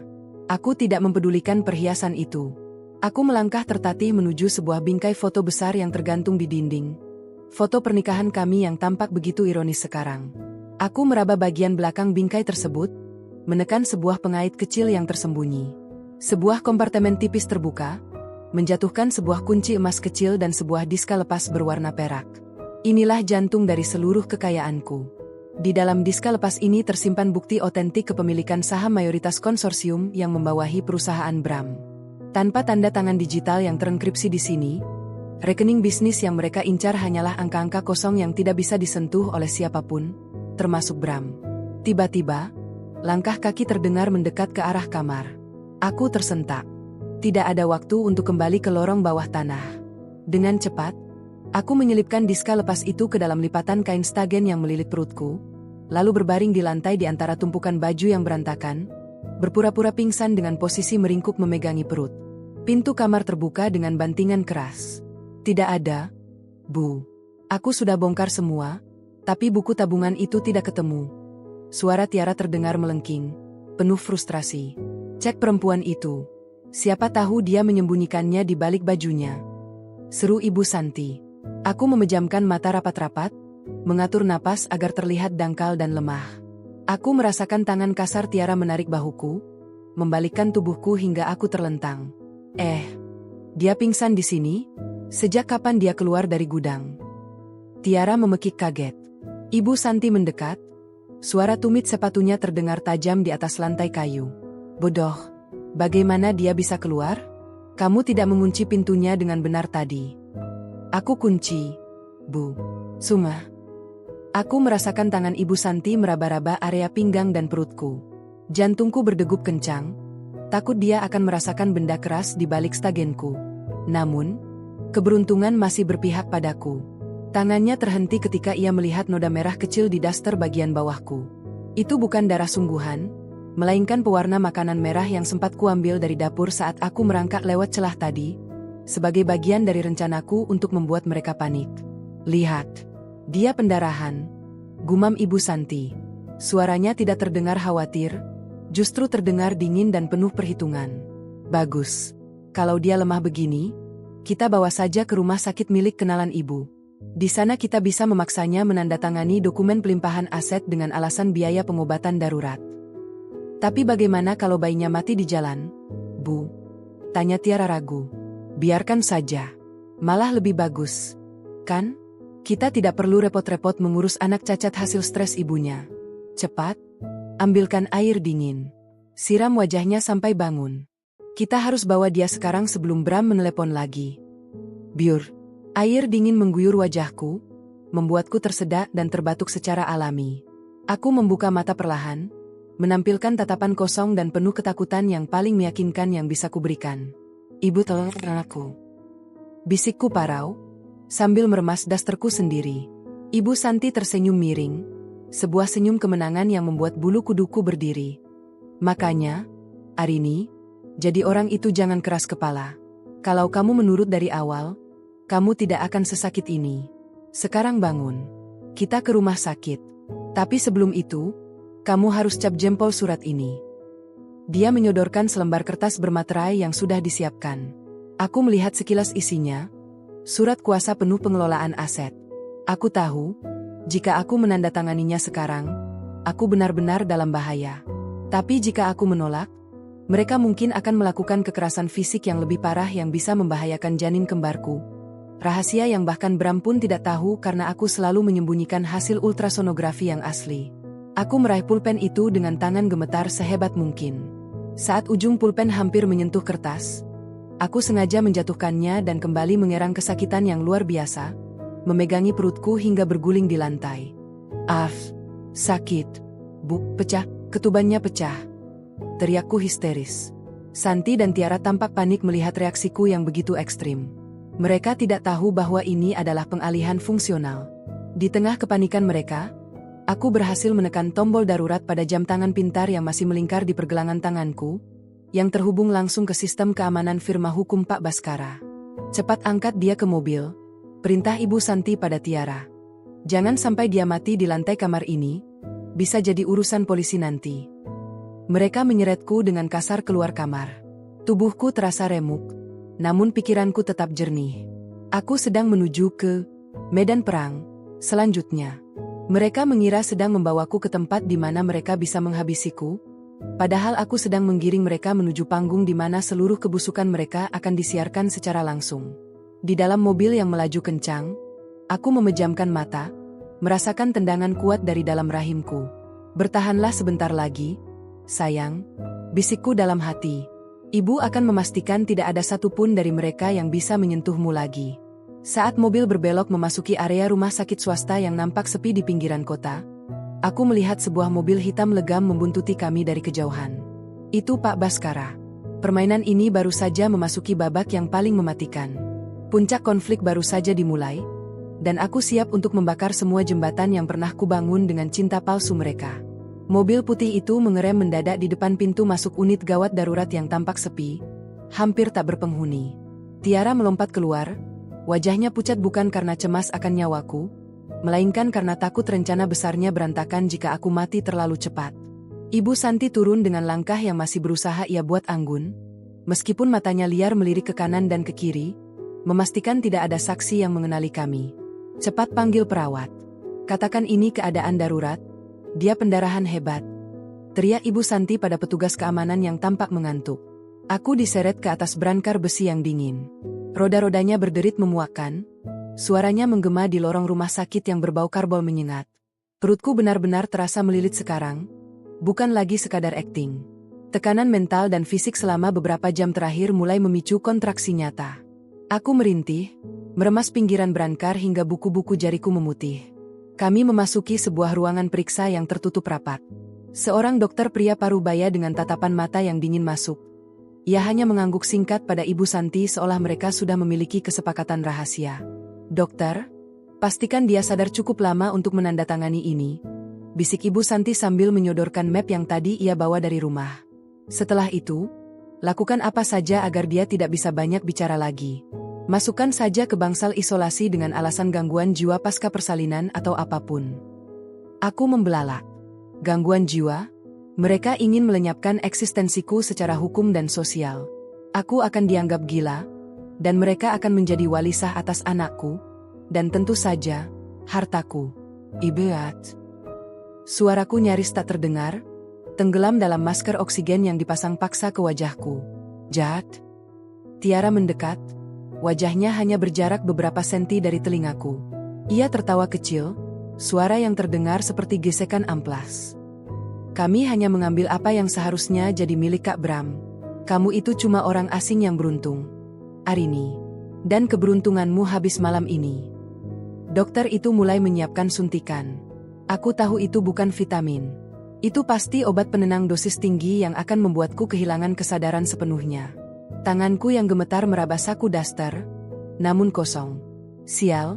Aku tidak mempedulikan perhiasan itu. Aku melangkah tertatih menuju sebuah bingkai foto besar yang tergantung di dinding. Foto pernikahan kami yang tampak begitu ironis sekarang. Aku meraba bagian belakang bingkai tersebut, menekan sebuah pengait kecil yang tersembunyi. Sebuah kompartemen tipis terbuka, menjatuhkan sebuah kunci emas kecil dan sebuah diska lepas berwarna perak. Inilah jantung dari seluruh kekayaanku. Di dalam diska lepas ini tersimpan bukti otentik kepemilikan saham mayoritas konsorsium yang membawahi perusahaan Bram. Tanpa tanda tangan digital yang terenkripsi di sini, rekening bisnis yang mereka incar hanyalah angka-angka kosong yang tidak bisa disentuh oleh siapapun, termasuk Bram. Tiba-tiba, langkah kaki terdengar mendekat ke arah kamar. Aku tersentak. Tidak ada waktu untuk kembali ke lorong bawah tanah. Dengan cepat, aku menyelipkan diska lepas itu ke dalam lipatan kain stagen yang melilit perutku, lalu berbaring di lantai di antara tumpukan baju yang berantakan, berpura-pura pingsan dengan posisi meringkuk memegangi perut. Pintu kamar terbuka dengan bantingan keras. Tidak ada, Bu. Aku sudah bongkar semua, tapi buku tabungan itu tidak ketemu. Suara Tiara terdengar melengking, penuh frustrasi. Cek perempuan itu. Siapa tahu dia menyembunyikannya di balik bajunya. Seru Ibu Santi. Aku memejamkan mata rapat-rapat, mengatur napas agar terlihat dangkal dan lemah. Aku merasakan tangan kasar Tiara menarik bahuku, membalikkan tubuhku hingga aku terlentang. Dia pingsan di sini? Sejak kapan dia keluar dari gudang? Tiara memekik kaget. Ibu Santi mendekat. Suara tumit sepatunya terdengar tajam di atas lantai kayu. Bodoh. Bagaimana dia bisa keluar? Kamu tidak mengunci pintunya dengan benar tadi. Aku kunci, Bu. Suma. Aku merasakan tangan Ibu Santi meraba-raba area pinggang dan perutku. Jantungku berdegup kencang. Takut dia akan merasakan benda keras di balik stagenku. Namun, keberuntungan masih berpihak padaku. Tangannya terhenti ketika ia melihat noda merah kecil di daster bagian bawahku. Itu bukan darah sungguhan, melainkan pewarna makanan merah yang sempat kuambil dari dapur saat aku merangkak lewat celah tadi, sebagai bagian dari rencanaku untuk membuat mereka panik. Lihat, dia pendarahan, gumam Ibu Santi. Suaranya tidak terdengar khawatir, justru terdengar dingin dan penuh perhitungan. Bagus, kalau dia lemah begini, kita bawa saja ke rumah sakit milik kenalan ibu. Di sana kita bisa memaksanya menandatangani dokumen pelimpahan aset dengan alasan biaya pengobatan darurat. Tapi bagaimana kalau bayinya mati di jalan, Bu? Tanya Tiara ragu. Biarkan saja. Malah lebih bagus. Kan? Kita tidak perlu repot-repot mengurus anak cacat hasil stres ibunya. Cepat, ambilkan air dingin. Siram wajahnya sampai bangun. Kita harus bawa dia sekarang sebelum Bram menelepon lagi. Biur. Air dingin mengguyur wajahku, membuatku tersedak dan terbatuk secara alami. Aku membuka mata perlahan, menampilkan tatapan kosong dan penuh ketakutan yang paling meyakinkan yang bisa kuberikan. Ibu tolong anakku. Bisikku parau, sambil meremas dasterku sendiri. Ibu Santi tersenyum miring, sebuah senyum kemenangan yang membuat bulu kuduku berdiri. Makanya, Arini, jadi orang itu jangan keras kepala. Kalau kamu menurut dari awal, kamu tidak akan sesakit ini. Sekarang bangun. Kita ke rumah sakit. Tapi sebelum itu, kamu harus cap jempol surat ini. Dia menyodorkan selembar kertas bermaterai yang sudah disiapkan. Aku melihat sekilas isinya. Surat kuasa penuh pengelolaan aset. Aku tahu, jika aku menandatanganinya sekarang, aku benar-benar dalam bahaya. Tapi jika aku menolak, mereka mungkin akan melakukan kekerasan fisik yang lebih parah yang bisa membahayakan janin kembarku. Rahasia yang bahkan Bram pun tidak tahu karena aku selalu menyembunyikan hasil ultrasonografi yang asli. Aku meraih pulpen itu dengan tangan gemetar sehebat mungkin. Saat ujung pulpen hampir menyentuh kertas, aku sengaja menjatuhkannya dan kembali mengerang kesakitan yang luar biasa, memegangi perutku hingga berguling di lantai. Sakit. Bu, pecah, ketubannya pecah. Teriakku histeris. Santi dan Tiara tampak panik melihat reaksiku yang begitu ekstrim. Mereka tidak tahu bahwa ini adalah pengalihan fungsional. Di tengah kepanikan mereka, aku berhasil menekan tombol darurat pada jam tangan pintar yang masih melingkar di pergelangan tanganku, yang terhubung langsung ke sistem keamanan firma hukum Pak Baskara. Cepat angkat dia ke mobil, perintah Ibu Santi pada Tiara. Jangan sampai dia mati di lantai kamar ini, bisa jadi urusan polisi nanti. Mereka menyeretku dengan kasar keluar kamar. Tubuhku terasa remuk. Namun pikiranku tetap jernih. Aku sedang menuju ke medan perang. Selanjutnya, mereka mengira sedang membawaku ke tempat di mana mereka bisa menghabisiku, padahal aku sedang menggiring mereka menuju panggung di mana seluruh kebusukan mereka akan disiarkan secara langsung. Di dalam mobil yang melaju kencang, aku memejamkan mata, merasakan tendangan kuat dari dalam rahimku. Bertahanlah sebentar lagi, sayang, bisikku dalam hati. Ibu akan memastikan tidak ada satupun dari mereka yang bisa menyentuhmu lagi. Saat mobil berbelok memasuki area rumah sakit swasta yang nampak sepi di pinggiran kota, aku melihat sebuah mobil hitam legam membuntuti kami dari kejauhan. Itu Pak Baskara. Permainan ini baru saja memasuki babak yang paling mematikan. Puncak konflik baru saja dimulai, dan aku siap untuk membakar semua jembatan yang pernah kubangun dengan cinta palsu mereka. Mobil putih itu mengerem mendadak di depan pintu masuk unit gawat darurat yang tampak sepi, hampir tak berpenghuni. Tiara melompat keluar, wajahnya pucat bukan karena cemas akan nyawaku, melainkan karena takut rencana besarnya berantakan jika aku mati terlalu cepat. Ibu Santi turun dengan langkah yang masih berusaha ia buat anggun, meskipun matanya liar melirik ke kanan dan ke kiri, memastikan tidak ada saksi yang mengenali kami. Cepat panggil perawat. Katakan ini keadaan darurat. Dia pendarahan hebat. Teriak Ibu Santi pada petugas keamanan yang tampak mengantuk. Aku diseret ke atas brankar besi yang dingin. Roda-rodanya berderit memuakkan. Suaranya menggema di lorong rumah sakit yang berbau karbol menyengat. Perutku benar-benar terasa melilit sekarang, bukan lagi sekadar akting. Tekanan mental dan fisik selama beberapa jam terakhir mulai memicu kontraksi nyata. Aku merintih, meremas pinggiran brankar hingga buku-buku jariku memutih. Kami memasuki sebuah ruangan periksa yang tertutup rapat. Seorang dokter pria parubaya dengan tatapan mata yang dingin masuk. Ia hanya mengangguk singkat pada Ibu Santi seolah mereka sudah memiliki kesepakatan rahasia. "Dokter, pastikan dia sadar cukup lama untuk menandatangani ini," bisik Ibu Santi sambil menyodorkan map yang tadi ia bawa dari rumah. "Setelah itu, lakukan apa saja agar dia tidak bisa banyak bicara lagi. Masukkan saja ke bangsal isolasi dengan alasan gangguan jiwa pasca persalinan atau apapun." Aku membelalak. Gangguan jiwa? Mereka ingin melenyapkan eksistensiku secara hukum dan sosial. Aku akan dianggap gila, dan mereka akan menjadi wali sah atas anakku, dan tentu saja, hartaku. Ibeat. Suaraku nyaris tak terdengar, tenggelam dalam masker oksigen yang dipasang paksa ke wajahku. "Jahat." Tiara mendekat, wajahnya hanya berjarak beberapa senti dari telingaku. Ia tertawa kecil, suara yang terdengar seperti gesekan amplas. "Kami hanya mengambil apa yang seharusnya jadi milik Kak Bram. Kamu itu cuma orang asing yang beruntung, Arini. Dan keberuntunganmu habis malam ini." Dokter itu mulai menyiapkan suntikan. Aku tahu itu bukan vitamin. Itu pasti obat penenang dosis tinggi yang akan membuatku kehilangan kesadaran sepenuhnya. Tanganku yang gemetar meraba saku daster, namun kosong. Sial,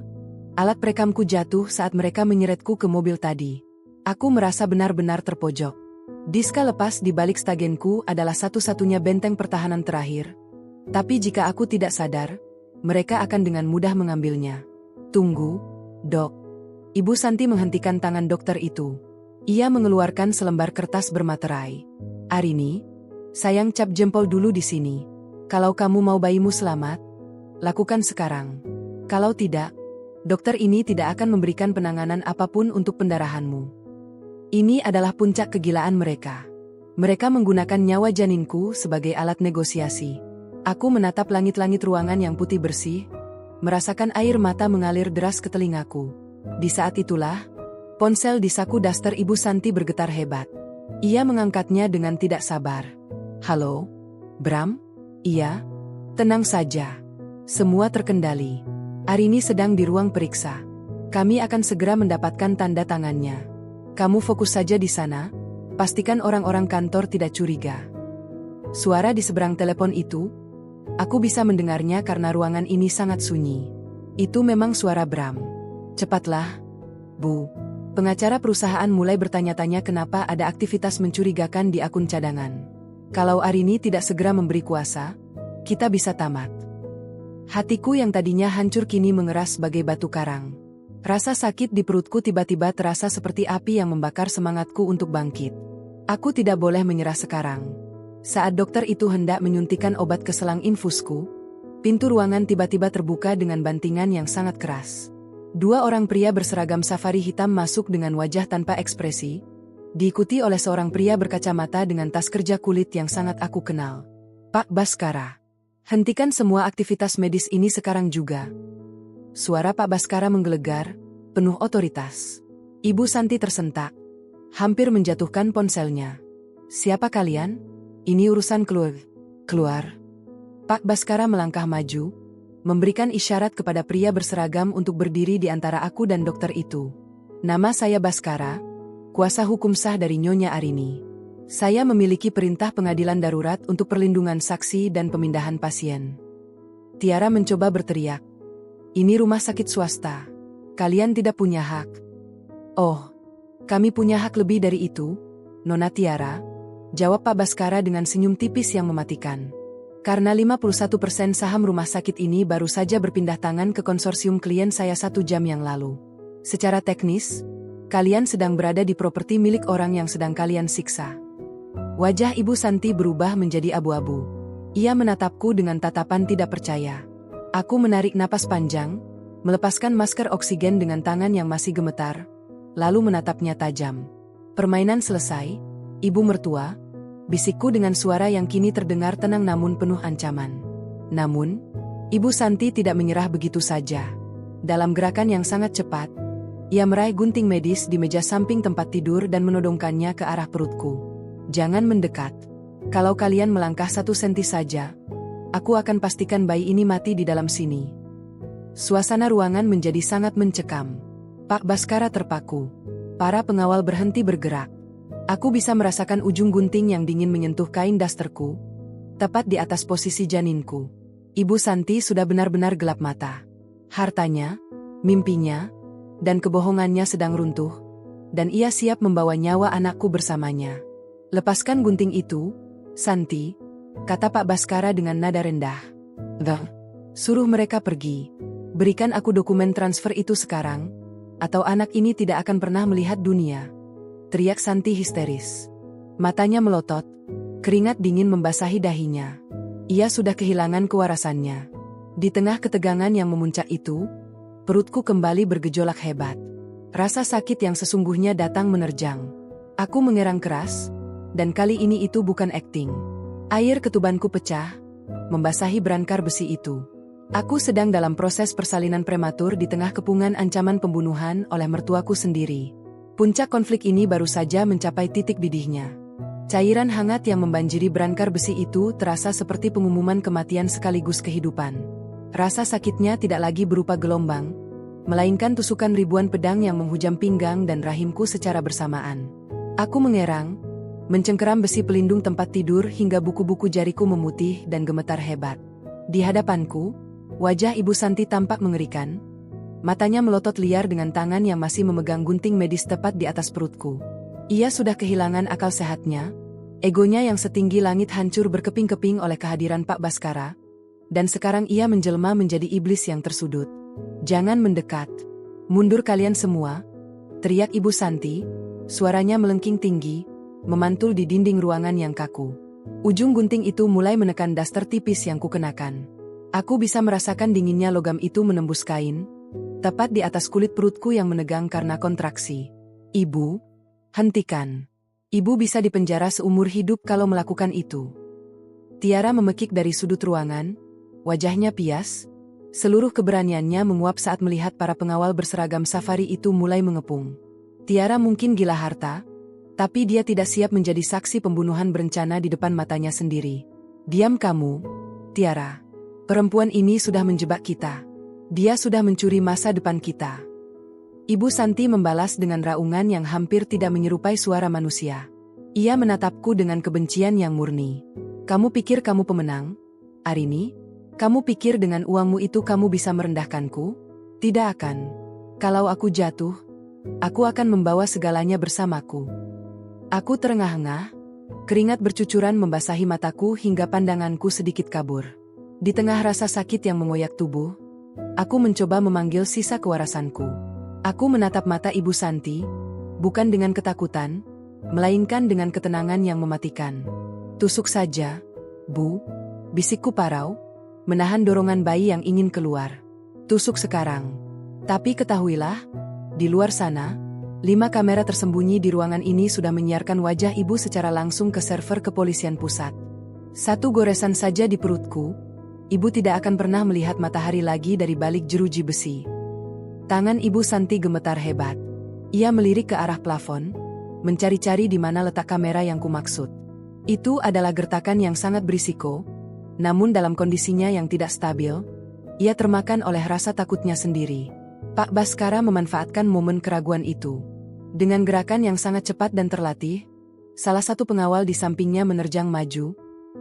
alat perekamku jatuh saat mereka menyeretku ke mobil tadi. Aku merasa benar-benar terpojok. Diska lepas di balik stagenku adalah satu-satunya benteng pertahanan terakhir. Tapi jika aku tidak sadar, mereka akan dengan mudah mengambilnya. "Tunggu, Dok." Ibu Santi menghentikan tangan dokter itu. Ia mengeluarkan selembar kertas bermaterai. "Arini, sayang, cap jempol dulu di sini. Kalau kamu mau bayimu selamat, lakukan sekarang. Kalau tidak, dokter ini tidak akan memberikan penanganan apapun untuk pendarahanmu." Ini adalah puncak kegilaan mereka. Mereka menggunakan nyawa janinku sebagai alat negosiasi. Aku menatap langit-langit ruangan yang putih bersih, merasakan air mata mengalir deras ke telingaku. Di saat itulah, ponsel di saku daster Ibu Santi bergetar hebat. Ia mengangkatnya dengan tidak sabar. "Halo, Bram?" "Iya." "Tenang saja. Semua terkendali. Arini sedang di ruang periksa. Kami akan segera mendapatkan tanda tangannya. Kamu fokus saja di sana, pastikan orang-orang kantor tidak curiga." Suara di seberang telepon itu, aku bisa mendengarnya karena ruangan ini sangat sunyi. Itu memang suara Bram. "Cepatlah, Bu." Pengacara perusahaan mulai bertanya-tanya kenapa ada aktivitas mencurigakan di akun cadangan. Kalau Arini tidak segera memberi kuasa, kita bisa tamat. Hatiku yang tadinya hancur kini mengeras sebagai batu karang. Rasa sakit di perutku tiba-tiba terasa seperti api yang membakar semangatku untuk bangkit. Aku tidak boleh menyerah sekarang. Saat dokter itu hendak menyuntikkan obat ke selang infusku, pintu ruangan tiba-tiba terbuka dengan bantingan yang sangat keras. Dua orang pria berseragam safari hitam masuk dengan wajah tanpa ekspresi, diikuti oleh seorang pria berkacamata dengan tas kerja kulit yang sangat aku kenal. "Pak Baskara, hentikan semua aktivitas medis ini sekarang juga." Suara Pak Baskara menggelegar, penuh otoritas. Ibu Santi tersentak, hampir menjatuhkan ponselnya. "Siapa kalian? Ini urusan keluar." Pak Baskara melangkah maju, memberikan isyarat kepada pria berseragam untuk berdiri di antara aku dan dokter itu. "Nama saya Baskara, kuasa hukum sah dari Nyonya Arini. Saya memiliki perintah pengadilan darurat untuk perlindungan saksi dan pemindahan pasien." Tiara mencoba berteriak. "Ini rumah sakit swasta. Kalian tidak punya hak." "Oh, kami punya hak lebih dari itu, Nona Tiara," jawab Pak Baskara dengan senyum tipis yang mematikan. "Karena 51% saham rumah sakit ini baru saja berpindah tangan ke konsorsium klien saya 1 jam yang lalu. Secara teknis, kalian sedang berada di properti milik orang yang sedang kalian siksa." Wajah Ibu Santi berubah menjadi abu-abu. Ia menatapku dengan tatapan tidak percaya. Aku menarik napas panjang, melepaskan masker oksigen dengan tangan yang masih gemetar, lalu menatapnya tajam. "Permainan selesai, Ibu Mertua," bisikku dengan suara yang kini terdengar tenang namun penuh ancaman. Namun, Ibu Santi tidak menyerah begitu saja. Dalam gerakan yang sangat cepat, Ia meraih gunting medis di meja samping tempat tidur dan menodongkannya ke arah perutku. Jangan mendekat. Kalau kalian melangkah 1 senti saja, aku akan pastikan bayi ini mati di dalam sini. Suasana ruangan menjadi sangat mencekam. Pak Baskara terpaku. Para pengawal berhenti bergerak. Aku bisa merasakan ujung gunting yang dingin menyentuh kain dasterku, tepat di atas posisi janinku. Ibu Santi sudah benar-benar gelap mata. Hartanya, mimpinya, dan kebohongannya sedang runtuh, dan ia siap membawa nyawa anakku bersamanya. Lepaskan gunting itu, Santi, kata Pak Baskara dengan nada rendah. Suruh mereka pergi. Berikan aku dokumen transfer itu sekarang, atau anak ini tidak akan pernah melihat dunia. Teriak Santi histeris. Matanya melotot, keringat dingin membasahi dahinya. Ia sudah kehilangan kewarasannya. Di tengah ketegangan yang memuncak itu, perutku kembali bergejolak hebat. Rasa sakit yang sesungguhnya datang menerjang. Aku mengerang keras, dan kali ini itu bukan akting. Air ketubanku pecah, membasahi brankar besi itu. Aku sedang dalam proses persalinan prematur di tengah kepungan ancaman pembunuhan oleh mertuaku sendiri. Puncak konflik ini baru saja mencapai titik didihnya. Cairan hangat yang membanjiri brankar besi itu terasa seperti pengumuman kematian sekaligus kehidupan. Rasa sakitnya tidak lagi berupa gelombang, melainkan tusukan ribuan pedang yang menghujam pinggang dan rahimku secara bersamaan. Aku mengerang, mencengkeram besi pelindung tempat tidur hingga buku-buku jariku memutih dan gemetar hebat. Di hadapanku, wajah Ibu Santi tampak mengerikan. Matanya melotot liar dengan tangan yang masih memegang gunting medis tepat di atas perutku. Ia sudah kehilangan akal sehatnya, egonya yang setinggi langit hancur berkeping-keping oleh kehadiran Pak Baskara, dan sekarang ia menjelma menjadi iblis yang tersudut. Jangan mendekat. Mundur kalian semua, teriak Ibu Santi, suaranya melengking tinggi, memantul di dinding ruangan yang kaku. Ujung gunting itu mulai menekan daster tipis yang kukenakan. Aku bisa merasakan dinginnya logam itu menembus kain, tepat di atas kulit perutku yang menegang karena kontraksi. Ibu, hentikan. Ibu bisa dipenjara seumur hidup kalau melakukan itu. Tiara memekik dari sudut ruangan, wajahnya pias, seluruh keberaniannya menguap saat melihat para pengawal berseragam safari itu mulai mengepung. Tiara mungkin gila harta, tapi dia tidak siap menjadi saksi pembunuhan berencana di depan matanya sendiri. Diam kamu, Tiara. Perempuan ini sudah menjebak kita. Dia sudah mencuri masa depan kita. Ibu Santi membalas dengan raungan yang hampir tidak menyerupai suara manusia. Ia menatapku dengan kebencian yang murni. Kamu pikir kamu pemenang, Arini? Kamu pikir dengan uangmu itu kamu bisa merendahkanku? Tidak akan. Kalau aku jatuh, aku akan membawa segalanya bersamaku. Aku terengah-engah, keringat bercucuran membasahi mataku hingga pandanganku sedikit kabur. Di tengah rasa sakit yang mengoyak tubuh, aku mencoba memanggil sisa kewarasanku. Aku menatap mata Ibu Santi, bukan dengan ketakutan, melainkan dengan ketenangan yang mematikan. Tusuk saja, Bu, bisikku parau, menahan dorongan bayi yang ingin keluar. Tusuk sekarang. Tapi ketahuilah, di luar sana, 5 kamera tersembunyi di ruangan ini sudah menyiarkan wajah ibu secara langsung ke server kepolisian pusat. 1 goresan saja di perutku, ibu tidak akan pernah melihat matahari lagi dari balik jeruji besi. Tangan Ibu Santi gemetar hebat. Ia melirik ke arah plafon, mencari-cari di mana letak kamera yang kumaksud. Itu adalah gertakan yang sangat berisiko, namun dalam kondisinya yang tidak stabil, ia termakan oleh rasa takutnya sendiri. Pak Baskara memanfaatkan momen keraguan itu. Dengan gerakan yang sangat cepat dan terlatih, salah satu pengawal di sampingnya menerjang maju,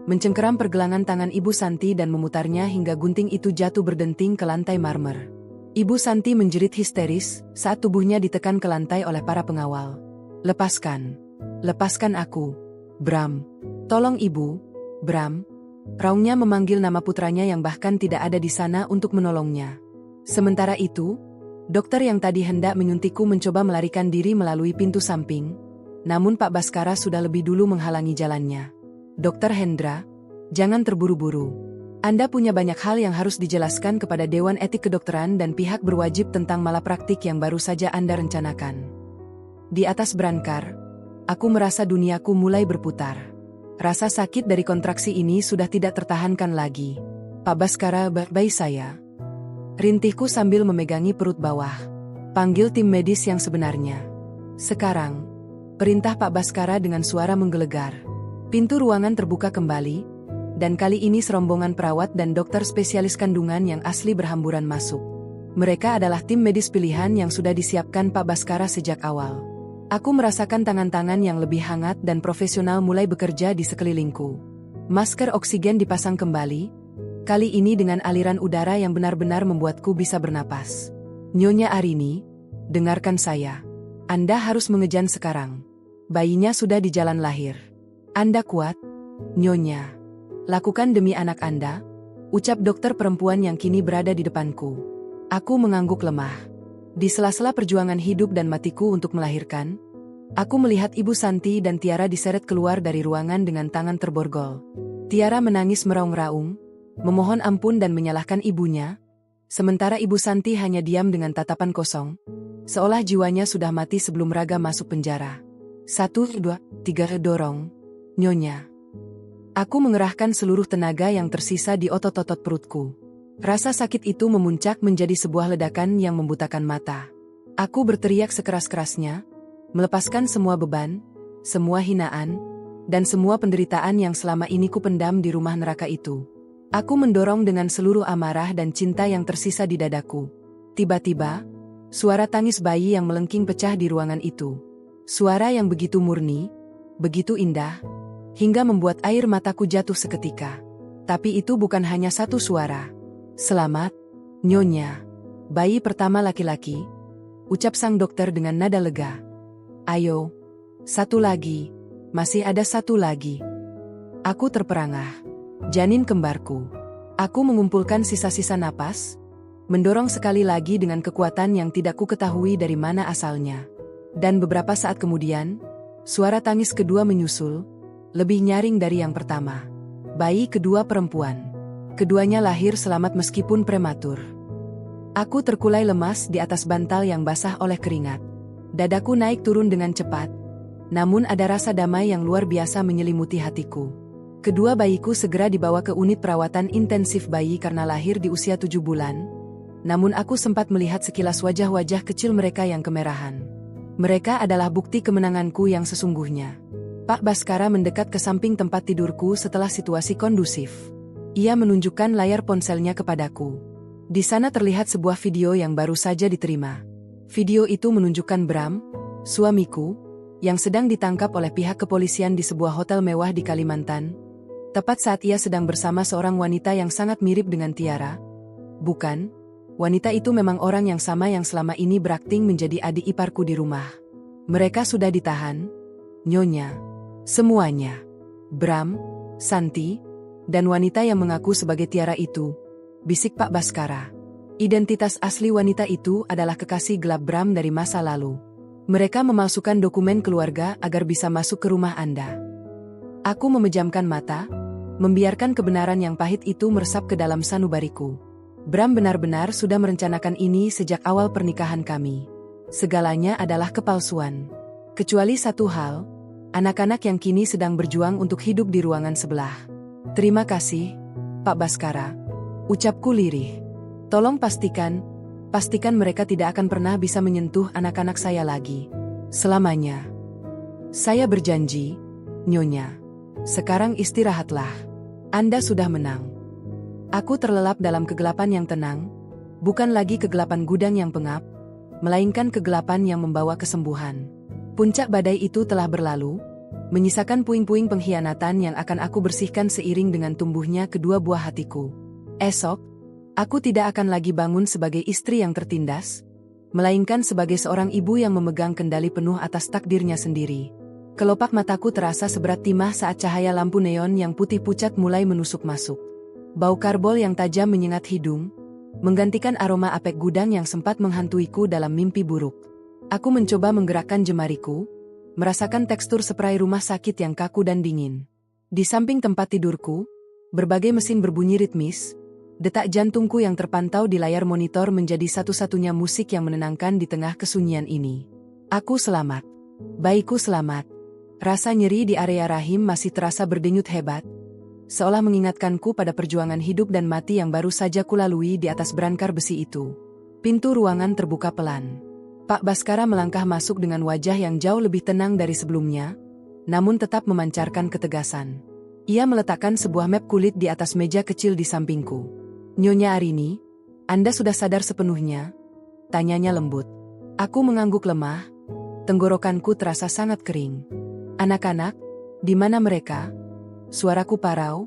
mencengkeram pergelangan tangan Ibu Santi dan memutarnya hingga gunting itu jatuh berdenting ke lantai marmer. Ibu Santi menjerit histeris saat tubuhnya ditekan ke lantai oleh para pengawal. Lepaskan. Lepaskan aku. Bram. Tolong Ibu. Bram. Raungnya memanggil nama putranya yang bahkan tidak ada di sana untuk menolongnya. Sementara itu, dokter yang tadi hendak menyuntikku mencoba melarikan diri melalui pintu samping, namun Pak Baskara sudah lebih dulu menghalangi jalannya. Dokter Hendra, jangan terburu-buru. Anda punya banyak hal yang harus dijelaskan kepada Dewan Etik Kedokteran dan pihak berwajib tentang malapraktik yang baru saja Anda rencanakan. Di atas brankar, aku merasa duniaku mulai berputar. Rasa sakit dari kontraksi ini sudah tidak tertahankan lagi. Pak Baskara, bayi saya. Rintihku sambil memegangi perut bawah. Panggil tim medis yang sebenarnya. Sekarang, perintah Pak Baskara dengan suara menggelegar. Pintu ruangan terbuka kembali, dan kali ini serombongan perawat dan dokter spesialis kandungan yang asli berhamburan masuk. Mereka adalah tim medis pilihan yang sudah disiapkan Pak Baskara sejak awal. Aku merasakan tangan-tangan yang lebih hangat dan profesional mulai bekerja di sekelilingku. Masker oksigen dipasang kembali, kali ini dengan aliran udara yang benar-benar membuatku bisa bernapas. Nyonya Arini, dengarkan saya. Anda harus mengejan sekarang. Bayinya sudah di jalan lahir. Anda kuat, Nyonya. Lakukan demi anak Anda, ucap dokter perempuan yang kini berada di depanku. Aku mengangguk lemah. Di sela-sela perjuangan hidup dan matiku untuk melahirkan, aku melihat Ibu Santi dan Tiara diseret keluar dari ruangan dengan tangan terborgol. Tiara menangis meraung-raung, memohon ampun dan menyalahkan ibunya, sementara Ibu Santi hanya diam dengan tatapan kosong, seolah jiwanya sudah mati sebelum raga masuk penjara. 1, 2, 3 dorong. Nyonya. Aku mengerahkan seluruh tenaga yang tersisa di otot-otot perutku. Rasa sakit itu memuncak menjadi sebuah ledakan yang membutakan mata. Aku berteriak sekeras-kerasnya, melepaskan semua beban, semua hinaan, dan semua penderitaan yang selama ini kupendam di rumah neraka itu. Aku mendorong dengan seluruh amarah dan cinta yang tersisa di dadaku. Tiba-tiba, suara tangis bayi yang melengking pecah di ruangan itu. Suara yang begitu murni, begitu indah, hingga membuat air mataku jatuh seketika. Tapi itu bukan hanya satu suara. Selamat, Nyonya. Bayi pertama laki-laki, ucap sang dokter dengan nada lega. Ayo, satu lagi, masih ada satu lagi. Aku terperangah. Janin kembarku. Aku mengumpulkan sisa-sisa napas, mendorong sekali lagi dengan kekuatan yang tidak ku ketahui dari mana asalnya. Dan beberapa saat kemudian, suara tangis kedua menyusul, lebih nyaring dari yang pertama. Bayi kedua perempuan. Keduanya lahir selamat meskipun prematur. Aku terkulai lemas di atas bantal yang basah oleh keringat. Dadaku naik turun dengan cepat, namun ada rasa damai yang luar biasa menyelimuti hatiku. Kedua bayiku segera dibawa ke unit perawatan intensif bayi karena lahir di usia 7 bulan, namun aku sempat melihat sekilas wajah-wajah kecil mereka yang kemerahan. Mereka adalah bukti kemenanganku yang sesungguhnya. Pak Baskara mendekat ke samping tempat tidurku setelah situasi kondusif. Ia menunjukkan layar ponselnya kepadaku. Di sana terlihat sebuah video yang baru saja diterima. Video itu menunjukkan Bram, suamiku, yang sedang ditangkap oleh pihak kepolisian di sebuah hotel mewah di Kalimantan, tepat saat ia sedang bersama seorang wanita yang sangat mirip dengan Tiara. Bukan, wanita itu memang orang yang sama yang selama ini berakting menjadi adik iparku di rumah. Mereka sudah ditahan, Nyonya. Semuanya. Bram, Santi, dan wanita yang mengaku sebagai Tiara itu, bisik Pak Baskara. Identitas asli wanita itu adalah kekasih gelap Bram dari masa lalu. Mereka memalsukan dokumen keluarga agar bisa masuk ke rumah Anda. Aku memejamkan mata, membiarkan kebenaran yang pahit itu meresap ke dalam sanubariku. Bram benar-benar sudah merencanakan ini sejak awal pernikahan kami. Segalanya adalah kepalsuan. Kecuali satu hal, anak-anak yang kini sedang berjuang untuk hidup di ruangan sebelah. Terima kasih, Pak Baskara. Ucapku lirih. Tolong pastikan mereka tidak akan pernah bisa menyentuh anak-anak saya lagi. Selamanya. Saya berjanji, Nyonya. Sekarang istirahatlah. Anda sudah menang. Aku terlelap dalam kegelapan yang tenang, bukan lagi kegelapan gudang yang pengap, melainkan kegelapan yang membawa kesembuhan. Puncak badai itu telah berlalu, menyisakan puing-puing pengkhianatan yang akan aku bersihkan seiring dengan tumbuhnya kedua buah hatiku. Esok, aku tidak akan lagi bangun sebagai istri yang tertindas, melainkan sebagai seorang ibu yang memegang kendali penuh atas takdirnya sendiri. Kelopak mataku terasa seberat timah saat cahaya lampu neon yang putih pucat mulai menusuk masuk. Bau karbol yang tajam menyengat hidung, menggantikan aroma apek gudang yang sempat menghantuiku dalam mimpi buruk. Aku mencoba menggerakkan jemariku, merasakan tekstur spray rumah sakit yang kaku dan dingin. Di samping tempat tidurku, berbagai mesin berbunyi ritmis, detak jantungku yang terpantau di layar monitor menjadi satu-satunya musik yang menenangkan di tengah kesunyian ini. Aku selamat. Bayiku selamat. Rasa nyeri di area rahim masih terasa berdenyut hebat, seolah mengingatkanku pada perjuangan hidup dan mati yang baru saja kulalui di atas berangkar besi itu. Pintu ruangan terbuka pelan. Pak Baskara melangkah masuk dengan wajah yang jauh lebih tenang dari sebelumnya, namun tetap memancarkan ketegasan. Ia meletakkan sebuah map kulit di atas meja kecil di sampingku. "Nyonya Arini, Anda sudah sadar sepenuhnya?" tanyanya lembut. Aku mengangguk lemah, tenggorokanku terasa sangat kering. "Anak-anak, di mana mereka?" Suaraku parau,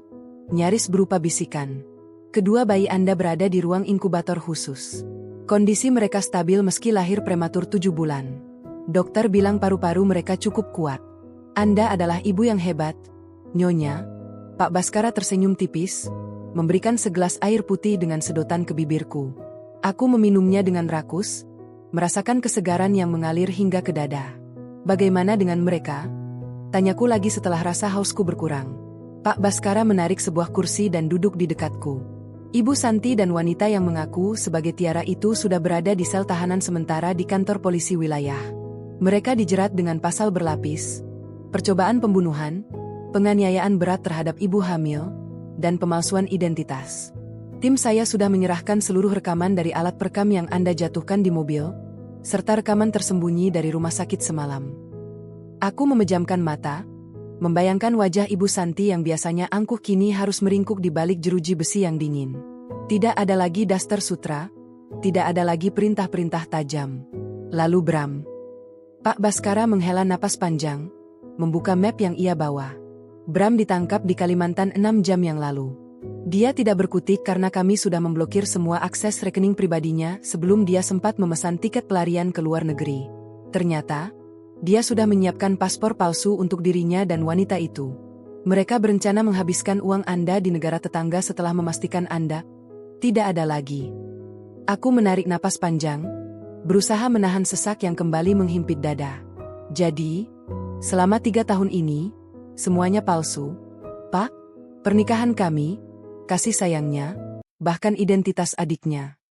nyaris berupa bisikan. "Kedua bayi Anda berada di ruang inkubator khusus. Kondisi mereka stabil meski lahir prematur 7 bulan. Dokter bilang paru-paru mereka cukup kuat. Anda adalah ibu yang hebat, Nyonya." Pak Baskara tersenyum tipis, memberikan segelas air putih dengan sedotan ke bibirku. Aku meminumnya dengan rakus, merasakan kesegaran yang mengalir hingga ke dada. "Bagaimana dengan mereka?" tanyaku lagi setelah rasa hausku berkurang. Pak Baskara menarik sebuah kursi dan duduk di dekatku. Ibu Santi dan wanita yang mengaku sebagai Tiara itu sudah berada di sel tahanan sementara di kantor polisi wilayah. Mereka dijerat dengan pasal berlapis, percobaan pembunuhan, penganiayaan berat terhadap ibu hamil, dan pemalsuan identitas. Tim saya sudah menyerahkan seluruh rekaman dari alat perekam yang Anda jatuhkan di mobil, serta rekaman tersembunyi dari rumah sakit semalam. Aku memejamkan mata, membayangkan wajah Ibu Santi yang biasanya angkuh kini harus meringkuk di balik jeruji besi yang dingin. Tidak ada lagi daster sutra, tidak ada lagi perintah-perintah tajam. Lalu Bram. Pak Baskara menghela napas panjang, membuka map yang ia bawa. Bram ditangkap di Kalimantan 6 jam yang lalu. Dia tidak berkutik karena kami sudah memblokir semua akses rekening pribadinya sebelum dia sempat memesan tiket pelarian ke luar negeri. Ternyata, dia sudah menyiapkan paspor palsu untuk dirinya dan wanita itu. Mereka berencana menghabiskan uang Anda di negara tetangga setelah memastikan Anda tidak ada lagi. Aku menarik napas panjang, berusaha menahan sesak yang kembali menghimpit dada. Jadi, selama 3 tahun ini, semuanya palsu, Pak? Pernikahan kami, kasih sayangnya, bahkan identitas adiknya.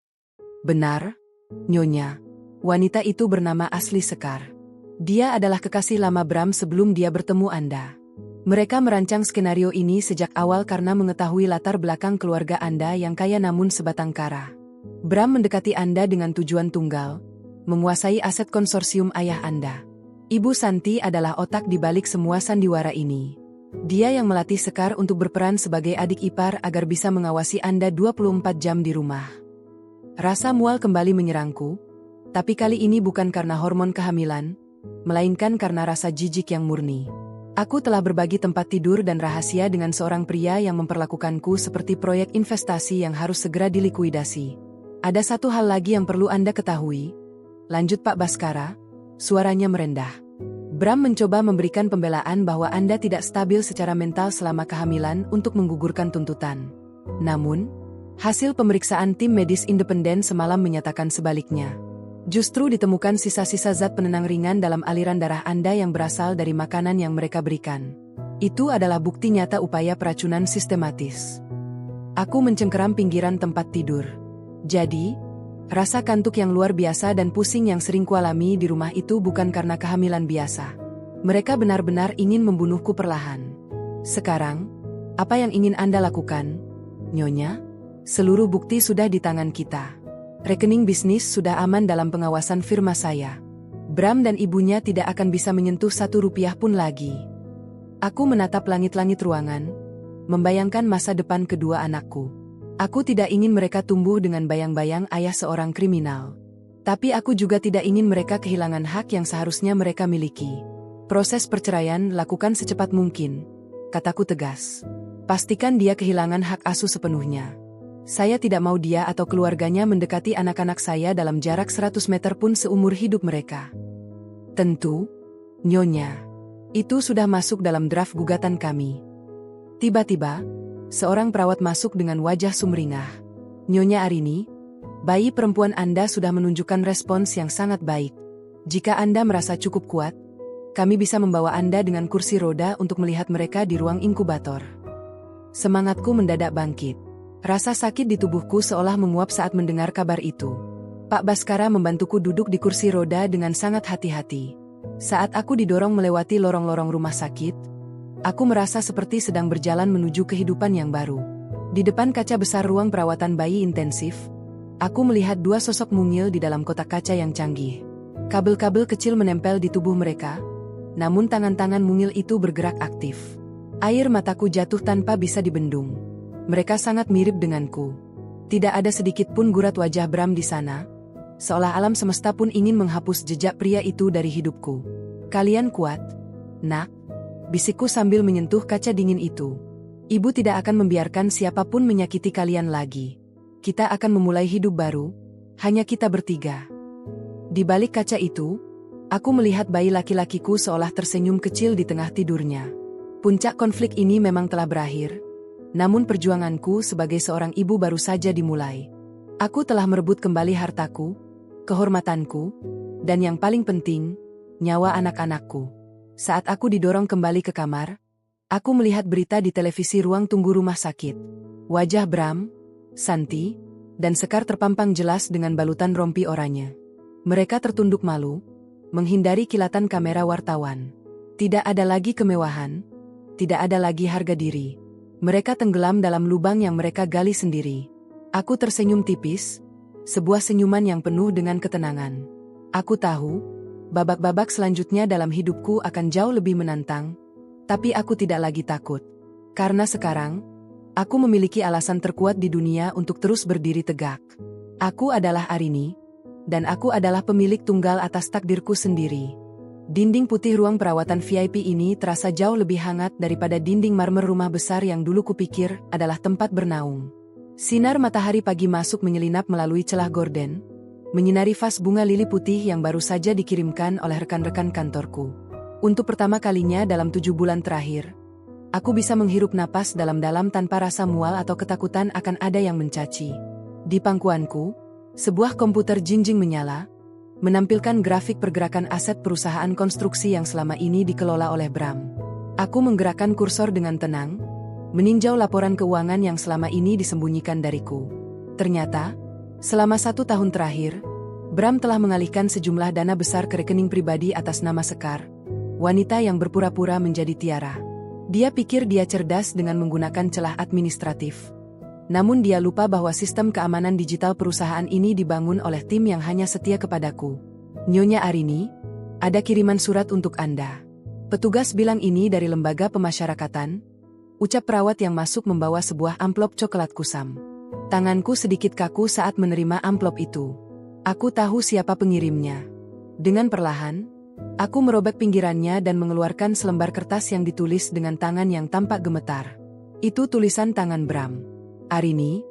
Benar, Nyonya. Wanita itu bernama asli Sekar. Dia adalah kekasih lama Bram sebelum dia bertemu Anda. Mereka merancang skenario ini sejak awal karena mengetahui latar belakang keluarga Anda yang kaya namun sebatang kara. Bram mendekati Anda dengan tujuan tunggal, menguasai aset konsorsium ayah Anda. Ibu Santi adalah otak di balik semua sandiwara ini. Dia yang melatih Sekar untuk berperan sebagai adik ipar agar bisa mengawasi Anda 24 jam di rumah. Rasa mual kembali menyerangku, tapi kali ini bukan karena hormon kehamilan, melainkan karena rasa jijik yang murni. Aku telah berbagi tempat tidur dan rahasia dengan seorang pria yang memperlakukanku seperti proyek investasi yang harus segera dilikuidasi. Ada satu hal lagi yang perlu Anda ketahui, lanjut Pak Baskara, suaranya merendah. Bram mencoba memberikan pembelaan bahwa Anda tidak stabil secara mental selama kehamilan untuk menggugurkan tuntutan. Namun, hasil pemeriksaan tim medis independen semalam menyatakan sebaliknya. Justru ditemukan sisa-sisa zat penenang ringan dalam aliran darah Anda yang berasal dari makanan yang mereka berikan. Itu adalah bukti nyata upaya peracunan sistematis. Aku mencengkeram pinggiran tempat tidur. Jadi, rasa kantuk yang luar biasa dan pusing yang sering kualami di rumah itu bukan karena kehamilan biasa. Mereka benar-benar ingin membunuhku perlahan. Sekarang, apa yang ingin Anda lakukan, Nyonya? Seluruh bukti sudah di tangan kita. Rekening bisnis sudah aman dalam pengawasan firma saya. Bram dan ibunya tidak akan bisa menyentuh 1 rupiah pun lagi. Aku menatap langit-langit ruangan, membayangkan masa depan kedua anakku. Aku tidak ingin mereka tumbuh dengan bayang-bayang ayah seorang kriminal. Tapi aku juga tidak ingin mereka kehilangan hak yang seharusnya mereka miliki. Proses perceraian lakukan secepat mungkin, kataku tegas. Pastikan dia kehilangan hak asuh sepenuhnya. Saya tidak mau dia atau keluarganya mendekati anak-anak saya dalam jarak 100 meter pun seumur hidup mereka. Tentu, Nyonya. Itu sudah masuk dalam draft gugatan kami. Tiba-tiba, seorang perawat masuk dengan wajah sumringah. Nyonya Arini, bayi perempuan Anda sudah menunjukkan respons yang sangat baik. Jika Anda merasa cukup kuat, kami bisa membawa Anda dengan kursi roda untuk melihat mereka di ruang inkubator. Semangatku mendadak bangkit. Rasa sakit di tubuhku seolah menguap saat mendengar kabar itu. Pak Baskara membantuku duduk di kursi roda dengan sangat hati-hati. Saat aku didorong melewati lorong-lorong rumah sakit, aku merasa seperti sedang berjalan menuju kehidupan yang baru. Di depan kaca besar ruang perawatan bayi intensif, aku melihat 2 sosok mungil di dalam kotak kaca yang canggih. Kabel-kabel kecil menempel di tubuh mereka, namun tangan-tangan mungil itu bergerak aktif. Air mataku jatuh tanpa bisa dibendung. Mereka sangat mirip denganku. Tidak ada sedikit pun gurat wajah Bram di sana, seolah alam semesta pun ingin menghapus jejak pria itu dari hidupku. Kalian kuat, nak? Bisikku sambil menyentuh kaca dingin itu. Ibu tidak akan membiarkan siapapun menyakiti kalian lagi. Kita akan memulai hidup baru, hanya kita bertiga. Di balik kaca itu, aku melihat bayi laki-lakiku seolah tersenyum kecil di tengah tidurnya. Puncak konflik ini memang telah berakhir, namun perjuanganku sebagai seorang ibu baru saja dimulai. Aku telah merebut kembali hartaku, kehormatanku, dan yang paling penting, nyawa anak-anakku. Saat aku didorong kembali ke kamar, aku melihat berita di televisi ruang tunggu rumah sakit. Wajah Bram, Santi, dan Sekar terpampang jelas dengan balutan rompi oranye. Mereka tertunduk malu, menghindari kilatan kamera wartawan. Tidak ada lagi kemewahan, tidak ada lagi harga diri. Mereka tenggelam dalam lubang yang mereka gali sendiri. Aku tersenyum tipis, sebuah senyuman yang penuh dengan ketenangan. Aku tahu, babak-babak selanjutnya dalam hidupku akan jauh lebih menantang, tapi aku tidak lagi takut. Karena sekarang, aku memiliki alasan terkuat di dunia untuk terus berdiri tegak. Aku adalah Arini, dan aku adalah pemilik tunggal atas takdirku sendiri. Dinding putih ruang perawatan VIP ini terasa jauh lebih hangat daripada dinding marmer rumah besar yang dulu kupikir adalah tempat bernaung. Sinar matahari pagi masuk menyelinap melalui celah gorden, menyinari vas bunga lili putih yang baru saja dikirimkan oleh rekan-rekan kantorku. Untuk pertama kalinya dalam 7 bulan terakhir, aku bisa menghirup napas dalam-dalam tanpa rasa mual atau ketakutan akan ada yang mencaci. Di pangkuanku, sebuah komputer jinjing menyala, menampilkan grafik pergerakan aset perusahaan konstruksi yang selama ini dikelola oleh Bram. Aku menggerakkan kursor dengan tenang, meninjau laporan keuangan yang selama ini disembunyikan dariku. Ternyata, selama 1 tahun terakhir, Bram telah mengalihkan sejumlah dana besar ke rekening pribadi atas nama Sekar, wanita yang berpura-pura menjadi Tiara. Dia pikir dia cerdas dengan menggunakan celah administratif. Namun dia lupa bahwa sistem keamanan digital perusahaan ini dibangun oleh tim yang hanya setia kepadaku. Nyonya Arini, ada kiriman surat untuk Anda. Petugas bilang ini dari lembaga pemasyarakatan, ucap perawat yang masuk membawa sebuah amplop coklat kusam. Tanganku sedikit kaku saat menerima amplop itu. Aku tahu siapa pengirimnya. Dengan perlahan, aku merobek pinggirannya dan mengeluarkan selembar kertas yang ditulis dengan tangan yang tampak gemetar. Itu tulisan tangan Bram. Arini,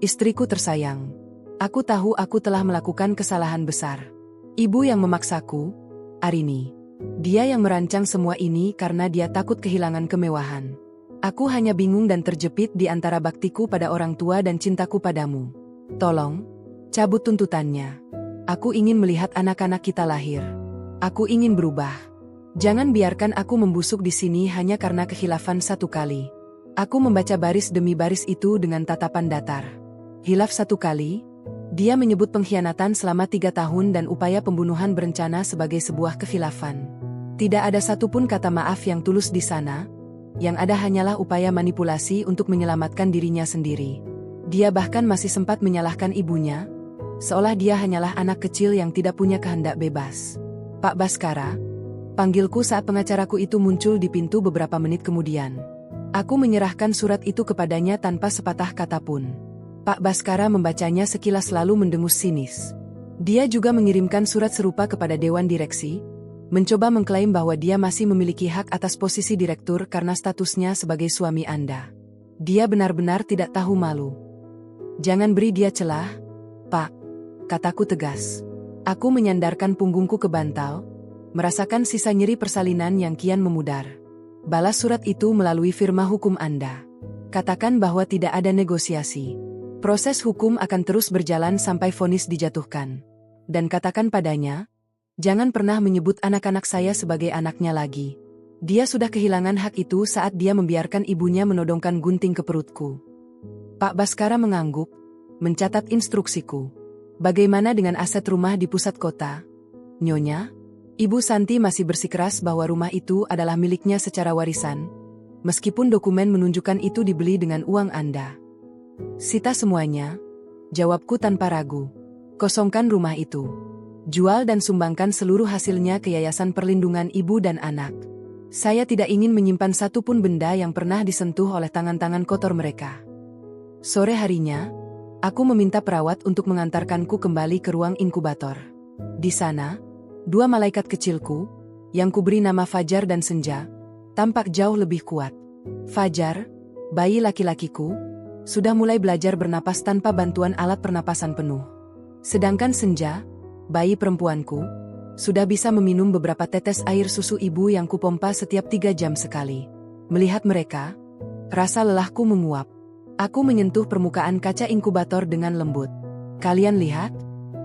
istriku tersayang. Aku tahu aku telah melakukan kesalahan besar. Ibu yang memaksaku, Arini. Dia yang merancang semua ini karena dia takut kehilangan kemewahan. Aku hanya bingung dan terjepit di antara baktiku pada orang tua dan cintaku padamu. Tolong, cabut tuntutannya. Aku ingin melihat anak-anak kita lahir. Aku ingin berubah. Jangan biarkan aku membusuk di sini hanya karena kekhilafan satu kali. Aku membaca baris demi baris itu dengan tatapan datar. Hilaf 1 kali, dia menyebut pengkhianatan selama 3 tahun dan upaya pembunuhan berencana sebagai sebuah kekhilafan. Tidak ada satupun kata maaf yang tulus di sana, yang ada hanyalah upaya manipulasi untuk menyelamatkan dirinya sendiri. Dia bahkan masih sempat menyalahkan ibunya, seolah dia hanyalah anak kecil yang tidak punya kehendak bebas. Pak Baskara, panggilku saat pengacaraku itu muncul di pintu beberapa menit kemudian. Aku menyerahkan surat itu kepadanya tanpa sepatah kata pun. Pak Baskara membacanya sekilas lalu mendengus sinis. Dia juga mengirimkan surat serupa kepada Dewan Direksi, mencoba mengklaim bahwa dia masih memiliki hak atas posisi direktur karena statusnya sebagai suami Anda. Dia benar-benar tidak tahu malu. Jangan beri dia celah, Pak, kataku tegas. Aku menyandarkan punggungku ke bantal, merasakan sisa nyeri persalinan yang kian memudar. Balas surat itu melalui firma hukum Anda. Katakan bahwa tidak ada negosiasi. Proses hukum akan terus berjalan sampai vonis dijatuhkan. Dan katakan padanya, jangan pernah menyebut anak-anak saya sebagai anaknya lagi. Dia sudah kehilangan hak itu saat dia membiarkan ibunya menodongkan gunting ke perutku. Pak Baskara mengangguk, mencatat instruksiku. Bagaimana dengan aset rumah di pusat kota? Nyonya? Ibu Santi masih bersikeras bahwa rumah itu adalah miliknya secara warisan, meskipun dokumen menunjukkan itu dibeli dengan uang Anda. Sita semuanya, jawabku tanpa ragu. Kosongkan rumah itu. Jual dan sumbangkan seluruh hasilnya ke Yayasan Perlindungan Ibu dan Anak. Saya tidak ingin menyimpan satupun benda yang pernah disentuh oleh tangan-tangan kotor mereka. Sore harinya, aku meminta perawat untuk mengantarkanku kembali ke ruang inkubator. Di sana, dua malaikat kecilku, yang kuberi nama Fajar dan Senja, tampak jauh lebih kuat. Fajar, bayi laki-lakiku, sudah mulai belajar bernapas tanpa bantuan alat pernapasan penuh. Sedangkan Senja, bayi perempuanku, sudah bisa meminum beberapa tetes air susu ibu yang kupompa setiap 3 jam sekali. Melihat mereka, rasa lelahku menguap. Aku menyentuh permukaan kaca inkubator dengan lembut. Kalian lihat?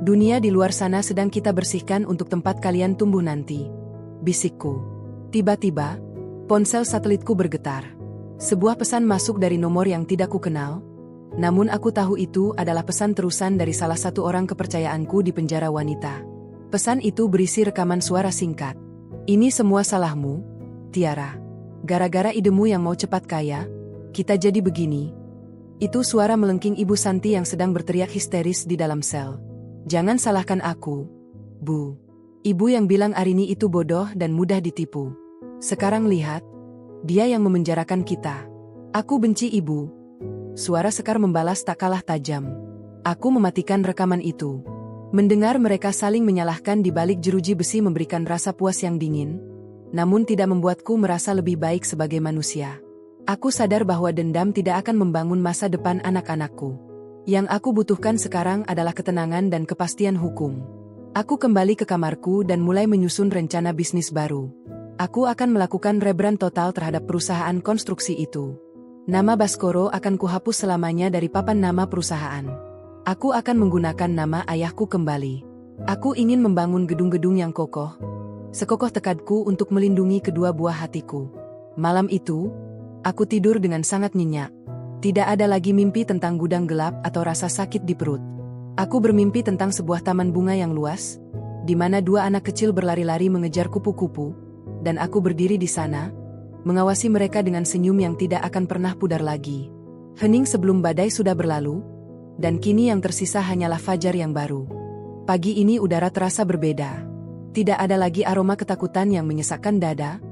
Dunia di luar sana sedang kita bersihkan untuk tempat kalian tumbuh nanti. Bisikku. Tiba-tiba, ponsel satelitku bergetar. Sebuah pesan masuk dari nomor yang tidak kukenal. Namun aku tahu itu adalah pesan terusan dari salah satu orang kepercayaanku di penjara wanita. Pesan itu berisi rekaman suara singkat. Ini semua salahmu, Tiara. Gara-gara idemu yang mau cepat kaya, kita jadi begini. Itu suara melengking Ibu Santi yang sedang berteriak histeris di dalam sel. Jangan salahkan aku, Bu. Ibu yang bilang Arini itu bodoh dan mudah ditipu. Sekarang lihat, dia yang memenjarakan kita. Aku benci Ibu. Suara Sekar membalas tak kalah tajam. Aku mematikan rekaman itu. Mendengar mereka saling menyalahkan di balik jeruji besi memberikan rasa puas yang dingin, namun tidak membuatku merasa lebih baik sebagai manusia. Aku sadar bahwa dendam tidak akan membangun masa depan anak-anakku. Yang aku butuhkan sekarang adalah ketenangan dan kepastian hukum. Aku kembali ke kamarku dan mulai menyusun rencana bisnis baru. Aku akan melakukan rebrand total terhadap perusahaan konstruksi itu. Nama Baskoro akan kuhapus selamanya dari papan nama perusahaan. Aku akan menggunakan nama ayahku kembali. Aku ingin membangun gedung-gedung yang kokoh, sekokoh tekadku untuk melindungi kedua buah hatiku. Malam itu, aku tidur dengan sangat nyenyak. Tidak ada lagi mimpi tentang gudang gelap atau rasa sakit di perut. Aku bermimpi tentang sebuah taman bunga yang luas, di mana dua anak kecil berlari-lari mengejar kupu-kupu, dan aku berdiri di sana, mengawasi mereka dengan senyum yang tidak akan pernah pudar lagi. Hening sebelum badai sudah berlalu, dan kini yang tersisa hanyalah fajar yang baru. Pagi ini udara terasa berbeda. Tidak ada lagi aroma ketakutan yang menyesakkan dada,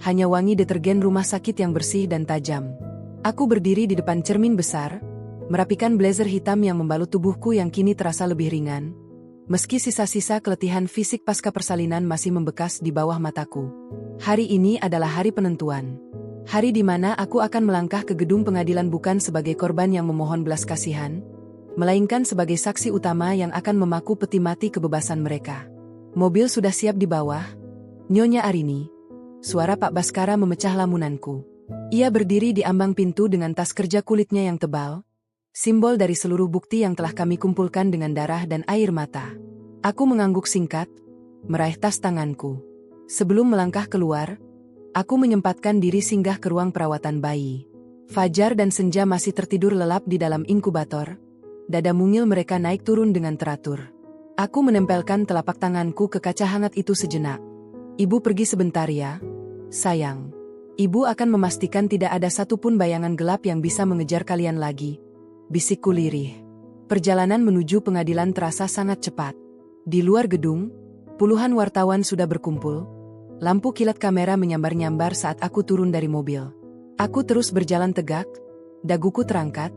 hanya wangi detergen rumah sakit yang bersih dan tajam. Aku berdiri di depan cermin besar, merapikan blazer hitam yang membalut tubuhku yang kini terasa lebih ringan, meski sisa-sisa keletihan fisik pasca persalinan masih membekas di bawah mataku. Hari ini adalah hari penentuan. Hari di mana aku akan melangkah ke gedung pengadilan bukan sebagai korban yang memohon belas kasihan, melainkan sebagai saksi utama yang akan memaku peti mati kebebasan mereka. Mobil sudah siap di bawah. Nyonya Arini. Suara Pak Baskara memecah lamunanku. Ia berdiri di ambang pintu dengan tas kerja kulitnya yang tebal, simbol dari seluruh bukti yang telah kami kumpulkan dengan darah dan air mata. Aku mengangguk singkat, meraih tas tanganku. Sebelum melangkah keluar, aku menyempatkan diri singgah ke ruang perawatan bayi. Fajar dan Senja masih tertidur lelap di dalam inkubator. Dada mungil mereka naik turun dengan teratur. Aku menempelkan telapak tanganku ke kaca hangat itu sejenak. Ibu pergi sebentar ya, sayang. Ibu akan memastikan tidak ada satupun bayangan gelap yang bisa mengejar kalian lagi. Bisikku lirih. Perjalanan menuju pengadilan terasa sangat cepat. Di luar gedung, puluhan wartawan sudah berkumpul. Lampu kilat kamera menyambar-nyambar saat aku turun dari mobil. Aku terus berjalan tegak, daguku terangkat,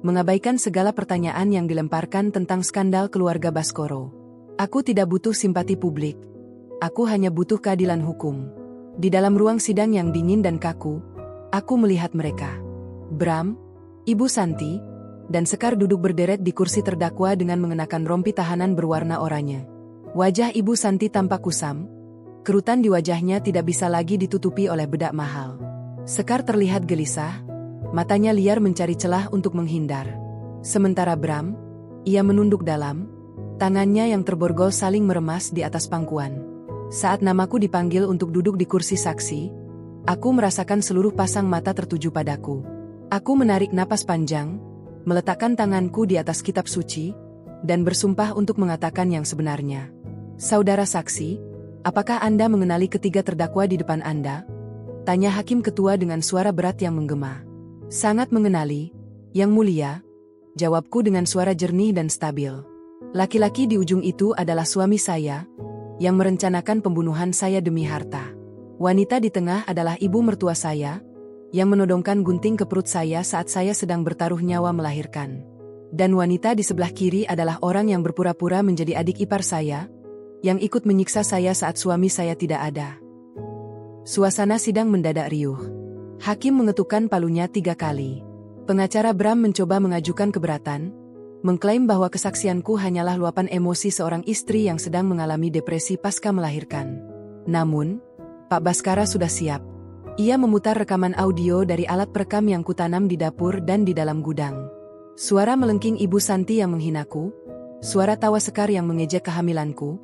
mengabaikan segala pertanyaan yang dilemparkan tentang skandal keluarga Baskoro. Aku tidak butuh simpati publik. Aku hanya butuh keadilan hukum. Di dalam ruang sidang yang dingin dan kaku, aku melihat mereka. Bram, Ibu Santi, dan Sekar duduk berderet di kursi terdakwa dengan mengenakan rompi tahanan berwarna oranye. Wajah Ibu Santi tampak kusam. Kerutan di wajahnya tidak bisa lagi ditutupi oleh bedak mahal. Sekar terlihat gelisah. Matanya liar mencari celah untuk menghindar. Sementara Bram, ia menunduk dalam, tangannya yang terborgol saling meremas di atas pangkuan. Saat namaku dipanggil untuk duduk di kursi saksi, aku merasakan seluruh pasang mata tertuju padaku. Aku menarik napas panjang, meletakkan tanganku di atas kitab suci, dan bersumpah untuk mengatakan yang sebenarnya. Saudara saksi, apakah Anda mengenali ketiga terdakwa di depan Anda? Tanya hakim ketua dengan suara berat yang menggema. Sangat mengenali, Yang Mulia, jawabku dengan suara jernih dan stabil. Laki-laki di ujung itu adalah suami saya, yang merencanakan pembunuhan saya demi harta. Wanita di tengah adalah ibu mertua saya, yang menodongkan gunting ke perut saya saat saya sedang bertaruh nyawa melahirkan. Dan wanita di sebelah kiri adalah orang yang berpura-pura menjadi adik ipar saya, yang ikut menyiksa saya saat suami saya tidak ada. Suasana sidang mendadak riuh. Hakim mengetukkan palunya 3 kali. Pengacara Bram mencoba mengajukan keberatan, mengklaim bahwa kesaksianku hanyalah luapan emosi seorang istri yang sedang mengalami depresi pasca melahirkan. Namun, Pak Baskara sudah siap. Ia memutar rekaman audio dari alat perekam yang kutanam di dapur dan di dalam gudang. Suara melengking Ibu Santi yang menghinaku, suara tawa Sekar yang mengejek kehamilanku,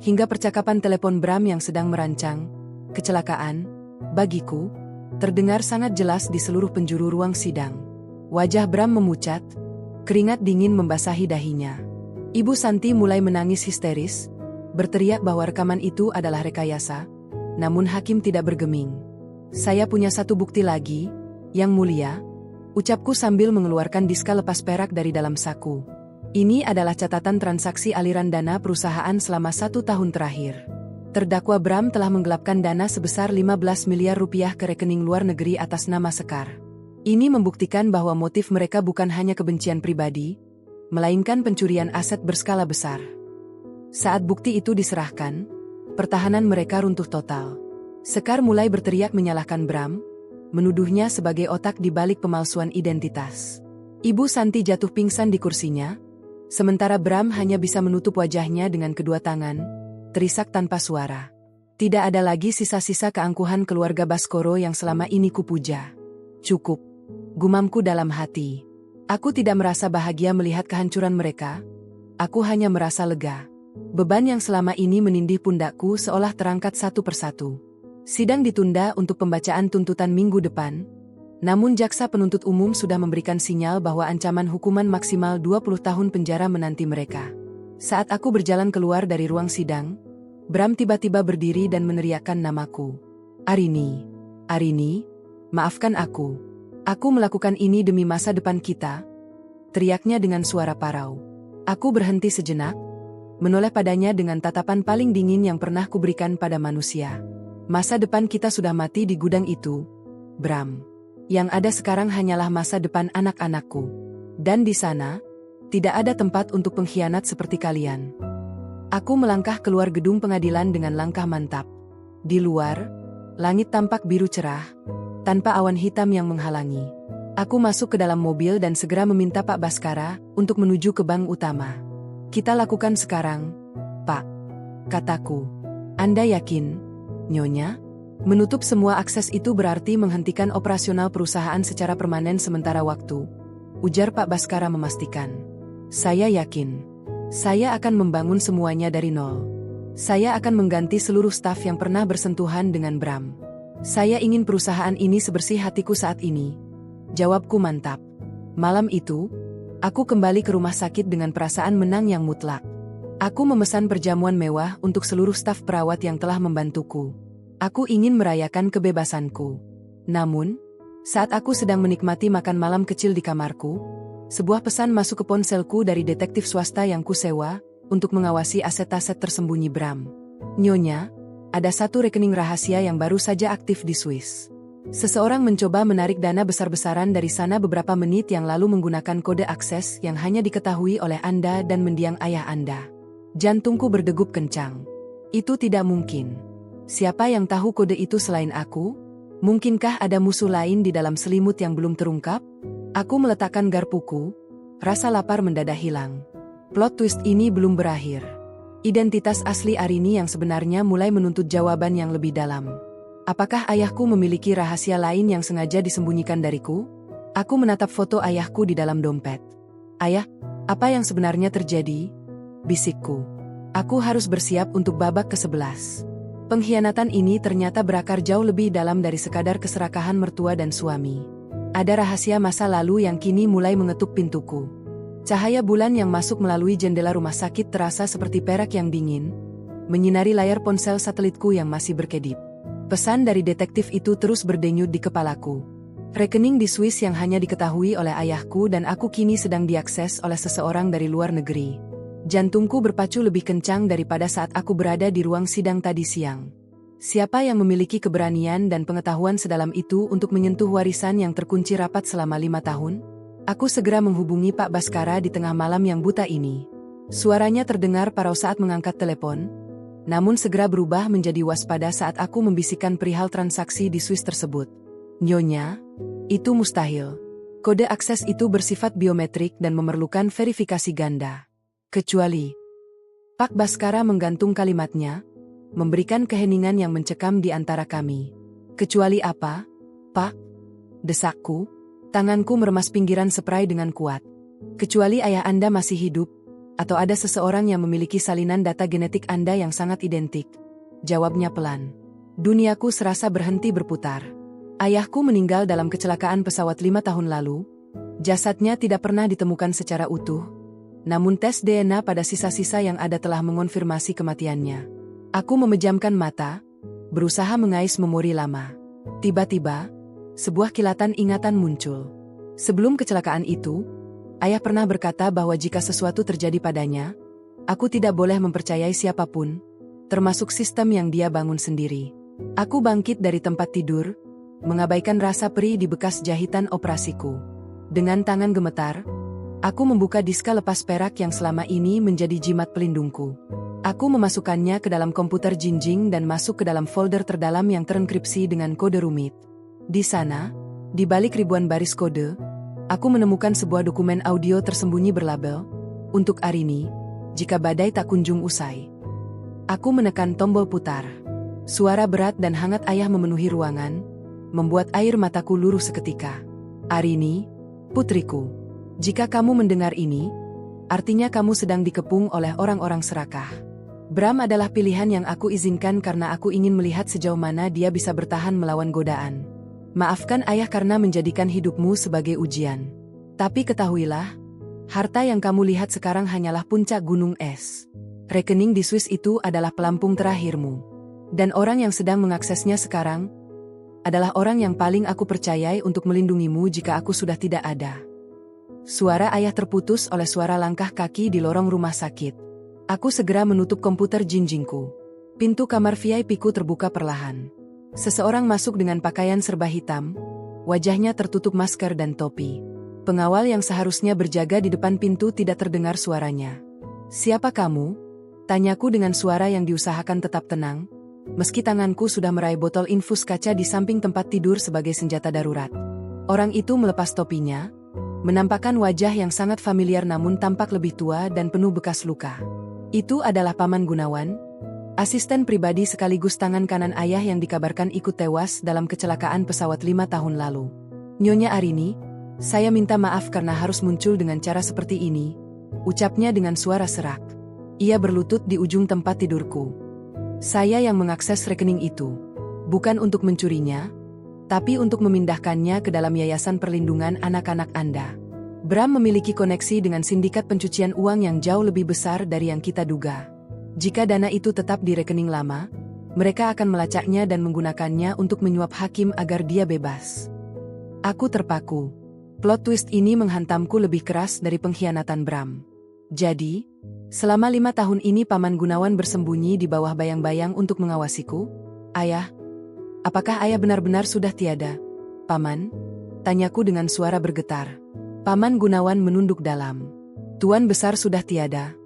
hingga percakapan telepon Bram yang sedang merancang kecelakaan, bagiku, terdengar sangat jelas di seluruh penjuru ruang sidang. Wajah Bram memucat, keringat dingin membasahi dahinya. Ibu Santi mulai menangis histeris, berteriak bahwa rekaman itu adalah rekayasa, namun hakim tidak bergeming. Saya punya satu bukti lagi, Yang Mulia, ucapku sambil mengeluarkan diska lepas perak dari dalam saku. Ini adalah catatan transaksi aliran dana perusahaan selama 1 tahun terakhir. Terdakwa Bram telah menggelapkan dana sebesar 15 miliar rupiah ke rekening luar negeri atas nama Sekar. Ini membuktikan bahwa motif mereka bukan hanya kebencian pribadi, melainkan pencurian aset berskala besar. Saat bukti itu diserahkan, pertahanan mereka runtuh total. Sekar mulai berteriak menyalahkan Bram, menuduhnya sebagai otak di balik pemalsuan identitas. Ibu Santi jatuh pingsan di kursinya, sementara Bram hanya bisa menutup wajahnya dengan kedua tangan, terisak tanpa suara. Tidak ada lagi sisa-sisa keangkuhan keluarga Baskoro yang selama ini kupuja. Cukup, gumamku dalam hati. Aku tidak merasa bahagia melihat kehancuran mereka, aku hanya merasa lega. Beban yang selama ini menindih pundakku seolah terangkat satu persatu. Sidang ditunda untuk pembacaan tuntutan minggu depan, namun jaksa penuntut umum sudah memberikan sinyal bahwa ancaman hukuman maksimal 20 tahun penjara menanti mereka. Saat aku berjalan keluar dari ruang sidang, Bram tiba-tiba berdiri dan meneriakkan namaku. Arini, Arini, maafkan aku. Aku melakukan ini demi masa depan kita, teriaknya dengan suara parau. Aku berhenti sejenak, menoleh padanya dengan tatapan paling dingin yang pernah kuberikan pada manusia. Masa depan kita sudah mati di gudang itu, Bram. Yang ada sekarang hanyalah masa depan anak-anakku. Dan di sana, tidak ada tempat untuk pengkhianat seperti kalian. Aku melangkah keluar gedung pengadilan dengan langkah mantap. Di luar, langit tampak biru cerah, tanpa awan hitam yang menghalangi. Aku masuk ke dalam mobil dan segera meminta Pak Baskara untuk menuju ke bank utama. Kita lakukan sekarang, Pak, kataku. Anda yakin, Nyonya? Menutup semua akses itu berarti menghentikan operasional perusahaan secara permanen sementara waktu, ujar Pak Baskara memastikan. Saya yakin. Saya akan membangun semuanya dari nol. Saya akan mengganti seluruh staf yang pernah bersentuhan dengan Bram. Saya ingin perusahaan ini sebersih hatiku saat ini. Jawabku mantap. Malam itu, aku kembali ke rumah sakit dengan perasaan menang yang mutlak. Aku memesan perjamuan mewah untuk seluruh staf perawat yang telah membantuku. Aku ingin merayakan kebebasanku. Namun, saat aku sedang menikmati makan malam kecil di kamarku, sebuah pesan masuk ke ponselku dari detektif swasta yang kusewa untuk mengawasi aset-aset tersembunyi Bram. Nyonya, ada satu rekening rahasia yang baru saja aktif di Swiss. Seseorang mencoba menarik dana besar-besaran dari sana beberapa menit yang lalu menggunakan kode akses yang hanya diketahui oleh Anda dan mendiang ayah Anda. Jantungku berdegup kencang. Itu tidak mungkin. Siapa yang tahu kode itu selain aku? Mungkinkah ada musuh lain di dalam selimut yang belum terungkap? Aku meletakkan garpuku, rasa lapar mendadak hilang. Plot twist ini belum berakhir. Identitas asli Arini yang sebenarnya mulai menuntut jawaban yang lebih dalam. Apakah ayahku memiliki rahasia lain yang sengaja disembunyikan dariku? Aku menatap foto ayahku di dalam dompet. Ayah, apa yang sebenarnya terjadi? Bisikku. Aku harus bersiap untuk babak ke-11. Pengkhianatan ini ternyata berakar jauh lebih dalam dari sekadar keserakahan mertua dan suami. Ada rahasia masa lalu yang kini mulai mengetuk pintuku. Cahaya bulan yang masuk melalui jendela rumah sakit terasa seperti perak yang dingin, menyinari layar ponsel satelitku yang masih berkedip. Pesan dari detektif itu terus berdenyut di kepalaku. Rekening di Swiss yang hanya diketahui oleh ayahku dan aku kini sedang diakses oleh seseorang dari luar negeri. Jantungku berpacu lebih kencang daripada saat aku berada di ruang sidang tadi siang. Siapa yang memiliki keberanian dan pengetahuan sedalam itu untuk menyentuh warisan yang terkunci rapat selama 5 tahun? Aku segera menghubungi Pak Baskara di tengah malam yang buta ini. Suaranya terdengar parau saat mengangkat telepon, namun segera berubah menjadi waspada saat aku membisikkan perihal transaksi di Swiss tersebut. Nyonya, itu mustahil. Kode akses itu bersifat biometrik dan memerlukan verifikasi ganda. Kecuali, Pak Baskara menggantung kalimatnya, memberikan keheningan yang mencekam di antara kami. Kecuali apa, Pak? Desakku, tanganku meremas pinggiran spray dengan kuat. Kecuali ayah Anda masih hidup, atau ada seseorang yang memiliki salinan data genetik Anda yang sangat identik. Jawabnya pelan. Duniaku serasa berhenti berputar. Ayahku meninggal dalam kecelakaan pesawat 5 tahun lalu. Jasadnya tidak pernah ditemukan secara utuh. Namun tes DNA pada sisa-sisa yang ada telah mengonfirmasi kematiannya. Aku memejamkan mata, berusaha mengais memori lama. Tiba-tiba, sebuah kilatan ingatan muncul. Sebelum kecelakaan itu, ayah pernah berkata bahwa jika sesuatu terjadi padanya, aku tidak boleh mempercayai siapapun, termasuk sistem yang dia bangun sendiri. Aku bangkit dari tempat tidur, mengabaikan rasa perih di bekas jahitan operasiku. Dengan tangan gemetar, aku membuka diska lepas perak yang selama ini menjadi jimat pelindungku. Aku memasukkannya ke dalam komputer jinjing dan masuk ke dalam folder terdalam yang terenkripsi dengan kode rumit. Di sana, di balik ribuan baris kode, aku menemukan sebuah dokumen audio tersembunyi berlabel, "Untuk Arini, jika badai tak kunjung usai." Aku menekan tombol putar. Suara berat dan hangat ayah memenuhi ruangan, membuat air mataku luruh seketika. "Arini, putriku. Jika kamu mendengar ini, artinya kamu sedang dikepung oleh orang-orang serakah. Bram adalah pilihan yang aku izinkan karena aku ingin melihat sejauh mana dia bisa bertahan melawan godaan. Maafkan ayah karena menjadikan hidupmu sebagai ujian. Tapi ketahuilah, harta yang kamu lihat sekarang hanyalah puncak gunung es. Rekening di Swiss itu adalah pelampung terakhirmu. Dan orang yang sedang mengaksesnya sekarang adalah orang yang paling aku percayai untuk melindungimu jika aku sudah tidak ada." Suara ayah terputus oleh suara langkah kaki di lorong rumah sakit. Aku segera menutup komputer jinjingku. Pintu kamar VIP-ku terbuka perlahan. Seseorang masuk dengan pakaian serba hitam, wajahnya tertutup masker dan topi. Pengawal yang seharusnya berjaga di depan pintu tidak terdengar suaranya. "Siapa kamu?" tanyaku dengan suara yang diusahakan tetap tenang, meski tanganku sudah meraih botol infus kaca di samping tempat tidur sebagai senjata darurat. Orang itu melepas topinya, menampakkan wajah yang sangat familiar namun tampak lebih tua dan penuh bekas luka. Itu adalah Paman Gunawan, asisten pribadi sekaligus tangan kanan ayah yang dikabarkan ikut tewas dalam kecelakaan pesawat 5 tahun lalu. "Nyonya Arini, saya minta maaf karena harus muncul dengan cara seperti ini," ucapnya dengan suara serak. Ia berlutut di ujung tempat tidurku. "Saya yang mengakses rekening itu, bukan untuk mencurinya, tapi untuk memindahkannya ke dalam Yayasan Perlindungan Anak-anak Anda. Bram memiliki koneksi dengan sindikat pencucian uang yang jauh lebih besar dari yang kita duga. Jika dana itu tetap di rekening lama, mereka akan melacaknya dan menggunakannya untuk menyuap hakim agar dia bebas." Aku terpaku. Plot twist ini menghantamku lebih keras dari pengkhianatan Bram. Jadi, selama 5 tahun ini Paman Gunawan bersembunyi di bawah bayang-bayang untuk mengawasiku? "Ayah, apakah ayah benar-benar sudah tiada, Paman?" tanyaku dengan suara bergetar. Paman Gunawan menunduk dalam. "Tuan besar sudah tiada,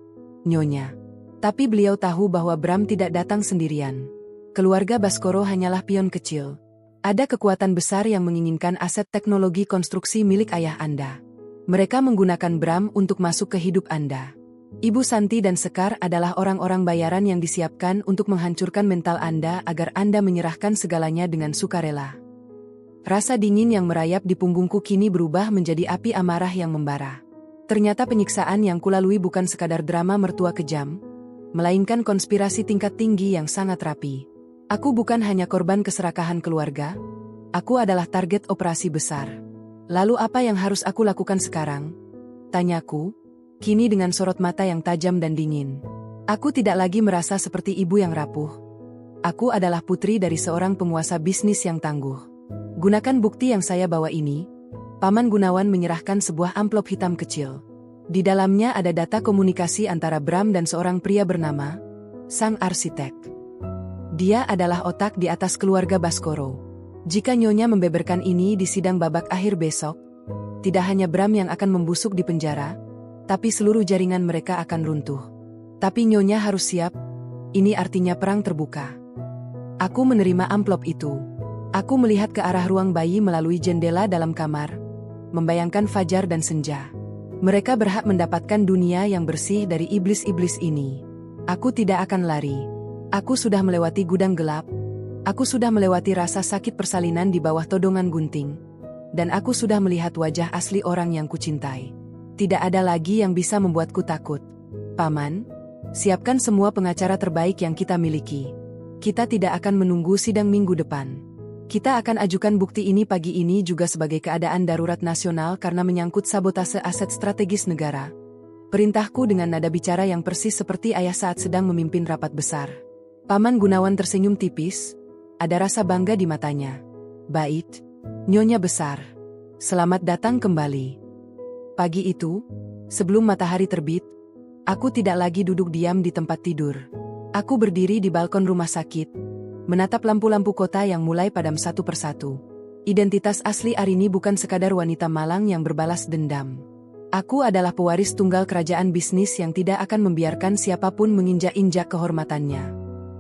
Nyonya. Tapi beliau tahu bahwa Bram tidak datang sendirian. Keluarga Baskoro hanyalah pion kecil. Ada kekuatan besar yang menginginkan aset teknologi konstruksi milik ayah Anda. Mereka menggunakan Bram untuk masuk ke hidup Anda. Ibu Santi dan Sekar adalah orang-orang bayaran yang disiapkan untuk menghancurkan mental Anda agar Anda menyerahkan segalanya dengan sukarela." Rasa dingin yang merayap di punggungku kini berubah menjadi api amarah yang membara. Ternyata penyiksaan yang kulalui bukan sekadar drama mertua kejam, melainkan konspirasi tingkat tinggi yang sangat rapi. Aku bukan hanya korban keserakahan keluarga, aku adalah target operasi besar. "Lalu apa yang harus aku lakukan sekarang?" tanyaku, kini dengan sorot mata yang tajam dan dingin. Aku tidak lagi merasa seperti ibu yang rapuh. Aku adalah putri dari seorang penguasa bisnis yang tangguh. Gunakan bukti yang saya bawa ini. Paman Gunawan menyerahkan sebuah amplop hitam kecil. Di dalamnya ada data komunikasi antara Bram dan seorang pria bernama sang arsitek. Dia adalah otak di atas keluarga Baskoro. Jika Nyonya membeberkan ini di sidang babak akhir besok, tidak hanya Bram yang akan membusuk di penjara, tapi seluruh jaringan mereka akan runtuh. Tapi Nyonya harus siap, ini artinya perang terbuka. Aku menerima amplop itu. Aku melihat ke arah ruang bayi melalui jendela dalam kamar, membayangkan fajar dan senja. Mereka berhak mendapatkan dunia yang bersih dari iblis-iblis ini. Aku tidak akan lari. Aku sudah melewati gudang gelap. Aku sudah melewati rasa sakit persalinan di bawah todongan gunting. Dan aku sudah melihat wajah asli orang yang kucintai. Tidak ada lagi yang bisa membuatku takut. Paman, siapkan semua pengacara terbaik yang kita miliki. Kita tidak akan menunggu sidang minggu depan. Kita akan ajukan bukti ini pagi ini juga sebagai keadaan darurat nasional karena menyangkut sabotase aset strategis negara. Perintahku dengan nada bicara yang persis seperti ayah saat sedang memimpin rapat besar. Paman Gunawan tersenyum tipis, ada rasa bangga di matanya. Baik, Nyonya besar. Selamat datang kembali. Pagi itu, sebelum matahari terbit, aku tidak lagi duduk diam di tempat tidur. Aku berdiri di balkon rumah sakit, menatap lampu-lampu kota yang mulai padam satu persatu. Identitas asli Arini bukan sekadar wanita malang yang berbalas dendam. Aku adalah pewaris tunggal kerajaan bisnis yang tidak akan membiarkan siapapun menginjak-injak kehormatannya.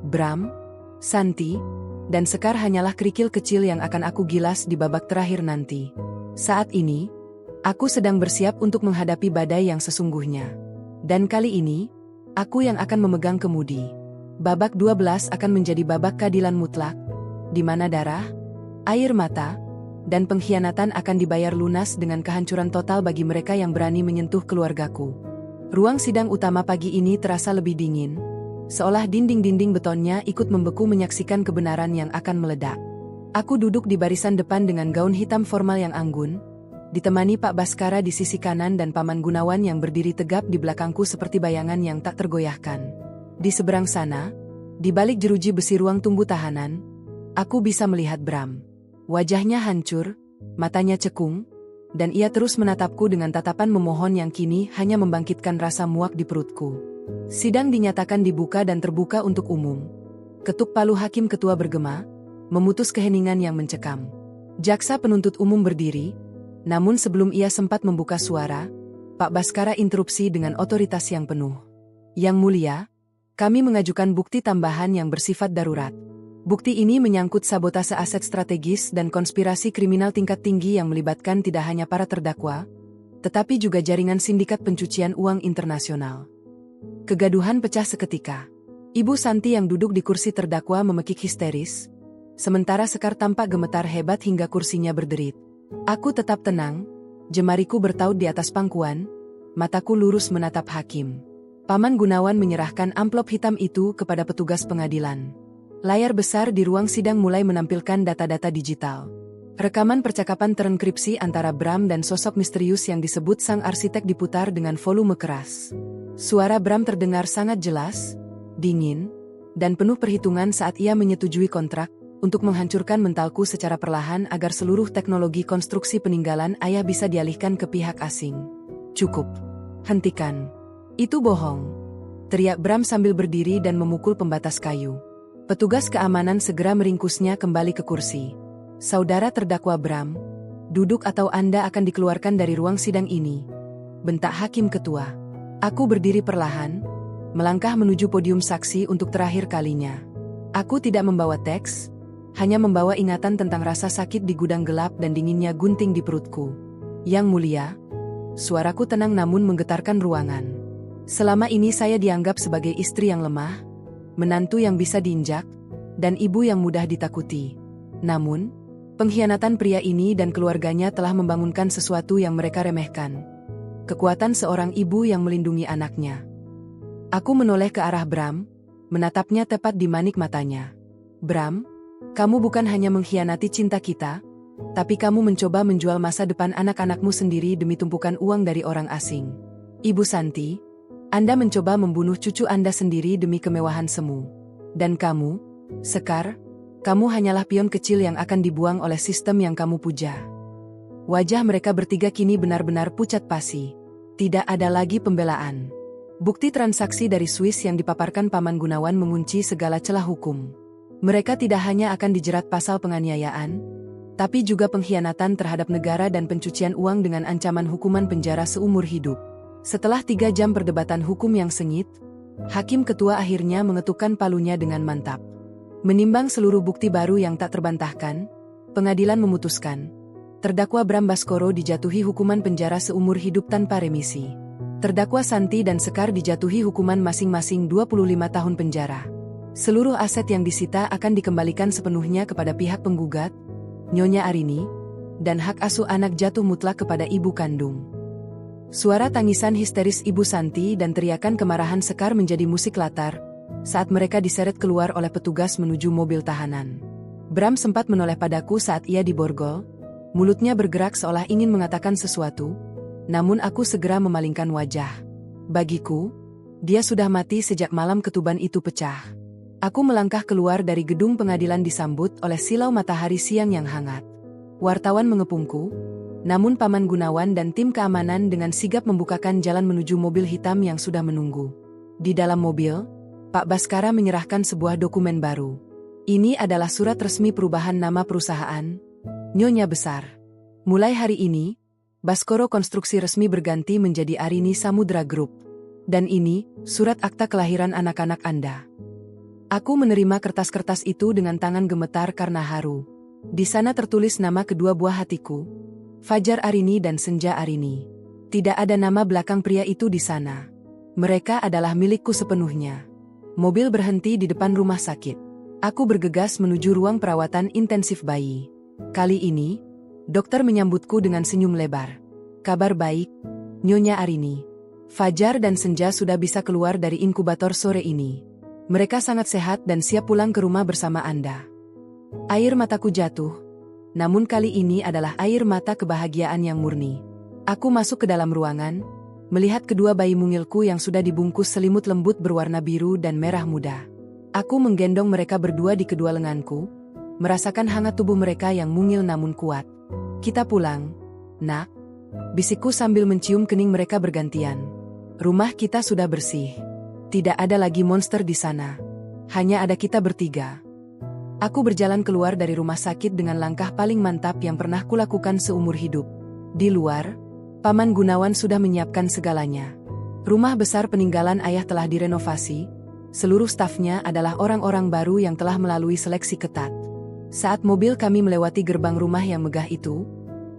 Bram, Santi, dan Sekar hanyalah kerikil kecil yang akan aku gilas di babak terakhir nanti. Saat ini, aku sedang bersiap untuk menghadapi badai yang sesungguhnya. Dan kali ini, aku yang akan memegang kemudi. Babak 12 akan menjadi babak keadilan mutlak, di mana darah, air mata, dan pengkhianatan akan dibayar lunas dengan kehancuran total bagi mereka yang berani menyentuh keluargaku. Ruang sidang utama pagi ini terasa lebih dingin, seolah dinding-dinding betonnya ikut membeku menyaksikan kebenaran yang akan meledak. Aku duduk di barisan depan dengan gaun hitam formal yang anggun, ditemani Pak Baskara di sisi kanan dan Paman Gunawan yang berdiri tegap di belakangku seperti bayangan yang tak tergoyahkan. Di seberang sana, di balik jeruji besi ruang tunggu tahanan, aku bisa melihat Bram. Wajahnya hancur, matanya cekung, dan ia terus menatapku dengan tatapan memohon yang kini hanya membangkitkan rasa muak di perutku. Sidang dinyatakan dibuka dan terbuka untuk umum. Ketuk palu hakim ketua bergema, memutus keheningan yang mencekam. Jaksa penuntut umum berdiri, namun sebelum ia sempat membuka suara, Pak Baskara interupsi dengan otoritas yang penuh. Yang mulia, kami mengajukan bukti tambahan yang bersifat darurat. Bukti ini menyangkut sabotase aset strategis dan konspirasi kriminal tingkat tinggi yang melibatkan tidak hanya para terdakwa, tetapi juga jaringan sindikat pencucian uang internasional. Kegaduhan pecah seketika. Ibu Santi yang duduk di kursi terdakwa memekik histeris, sementara Sekar tampak gemetar hebat hingga kursinya berderit. Aku tetap tenang, jemariku bertaut di atas pangkuan, mataku lurus menatap hakim. Paman Gunawan menyerahkan amplop hitam itu kepada petugas pengadilan. Layar besar di ruang sidang mulai menampilkan data-data digital. Rekaman percakapan terenkripsi antara Bram dan sosok misterius yang disebut sang arsitek diputar dengan volume keras. Suara Bram terdengar sangat jelas, dingin, dan penuh perhitungan saat ia menyetujui kontrak untuk menghancurkan mentalku secara perlahan agar seluruh teknologi konstruksi peninggalan ayah bisa dialihkan ke pihak asing. Cukup. Hentikan. Itu bohong. Teriak Bram sambil berdiri dan memukul pembatas kayu. Petugas keamanan segera meringkusnya kembali ke kursi. Saudara terdakwa Bram, duduk atau Anda akan dikeluarkan dari ruang sidang ini. Bentak hakim ketua. Aku berdiri perlahan, melangkah menuju podium saksi untuk terakhir kalinya. Aku tidak membawa teks, hanya membawa ingatan tentang rasa sakit di gudang gelap dan dinginnya gunting di perutku. Yang mulia, suaraku tenang namun menggetarkan ruangan. Selama ini saya dianggap sebagai istri yang lemah, menantu yang bisa diinjak, dan ibu yang mudah ditakuti. Namun, pengkhianatan pria ini dan keluarganya telah membangunkan sesuatu yang mereka remehkan. Kekuatan seorang ibu yang melindungi anaknya. Aku menoleh ke arah Bram, menatapnya tepat di manik matanya. Bram, kamu bukan hanya mengkhianati cinta kita, tapi kamu mencoba menjual masa depan anak-anakmu sendiri demi tumpukan uang dari orang asing. Ibu Santi, Anda mencoba membunuh cucu Anda sendiri demi kemewahan semu. Dan kamu, Sekar, kamu hanyalah pion kecil yang akan dibuang oleh sistem yang kamu puja. Wajah mereka bertiga kini benar-benar pucat pasi. Tidak ada lagi pembelaan. Bukti transaksi dari Swiss yang dipaparkan Paman Gunawan mengunci segala celah hukum. Mereka tidak hanya akan dijerat pasal penganiayaan, tapi juga pengkhianatan terhadap negara dan pencucian uang dengan ancaman hukuman penjara seumur hidup. Setelah 3 jam perdebatan hukum yang sengit, Hakim Ketua akhirnya mengetukkan palunya dengan mantap. Menimbang seluruh bukti baru yang tak terbantahkan, pengadilan memutuskan, terdakwa Bram Baskoro dijatuhi hukuman penjara seumur hidup tanpa remisi. Terdakwa Santi dan Sekar dijatuhi hukuman masing-masing 25 tahun penjara. Seluruh aset yang disita akan dikembalikan sepenuhnya kepada pihak penggugat, Nyonya Arini, dan hak asuh anak jatuh mutlak kepada ibu kandung. Suara tangisan histeris Ibu Santi dan teriakan kemarahan Sekar menjadi musik latar saat mereka diseret keluar oleh petugas menuju mobil tahanan. Bram sempat menoleh padaku saat ia diborgol, mulutnya bergerak seolah ingin mengatakan sesuatu, namun aku segera memalingkan wajah. Bagiku, dia sudah mati sejak malam ketuban itu pecah. Aku melangkah keluar dari gedung pengadilan disambut oleh silau matahari siang yang hangat. Wartawan mengepungku, namun Paman Gunawan dan tim keamanan dengan sigap membukakan jalan menuju mobil hitam yang sudah menunggu. Di dalam mobil, Pak Baskara menyerahkan sebuah dokumen baru. Ini adalah surat resmi perubahan nama perusahaan, Nyonya Besar. Mulai hari ini, Baskoro Konstruksi resmi berganti menjadi Arini Samudra Group. Dan ini, surat akta kelahiran anak-anak Anda. Aku menerima kertas-kertas itu dengan tangan gemetar karena haru. Di sana tertulis nama kedua buah hatiku, Fajar Arini dan Senja Arini. Tidak ada nama belakang pria itu di sana. Mereka adalah milikku sepenuhnya. Mobil berhenti di depan rumah sakit. Aku bergegas menuju ruang perawatan intensif bayi. Kali ini, dokter menyambutku dengan senyum lebar. Kabar baik, Nyonya Arini. Fajar dan Senja sudah bisa keluar dari inkubator sore ini. Mereka sangat sehat dan siap pulang ke rumah bersama Anda. Air mataku jatuh, namun kali ini adalah air mata kebahagiaan yang murni. Aku masuk ke dalam ruangan, melihat kedua bayi mungilku yang sudah dibungkus selimut lembut berwarna biru dan merah muda. Aku menggendong mereka berdua di kedua lenganku, merasakan hangat tubuh mereka yang mungil namun kuat. Kita pulang, Nak, bisikku sambil mencium kening mereka bergantian. Rumah kita sudah bersih. Tidak ada lagi monster di sana. Hanya ada kita bertiga. Aku berjalan keluar dari rumah sakit dengan langkah paling mantap yang pernah kulakukan seumur hidup. Di luar, Paman Gunawan sudah menyiapkan segalanya. Rumah besar peninggalan ayah telah direnovasi. Seluruh stafnya adalah orang-orang baru yang telah melalui seleksi ketat. Saat mobil kami melewati gerbang rumah yang megah itu,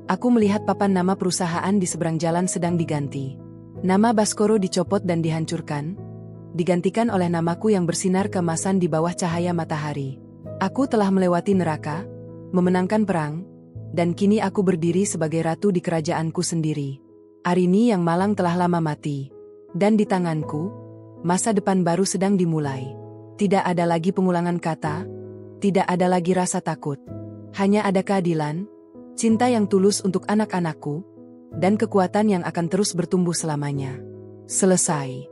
aku melihat papan nama perusahaan di seberang jalan sedang diganti. Nama Baskoro dicopot dan dihancurkan, digantikan oleh namaku yang bersinar keemasan di bawah cahaya matahari. Aku telah melewati neraka, memenangkan perang, dan kini aku berdiri sebagai ratu di kerajaanku sendiri. Arini yang malang telah lama mati. Dan di tanganku, masa depan baru sedang dimulai. Tidak ada lagi pengulangan kata, tidak ada lagi rasa takut. Hanya ada keadilan, cinta yang tulus untuk anak-anakku, dan kekuatan yang akan terus bertumbuh selamanya. Selesai.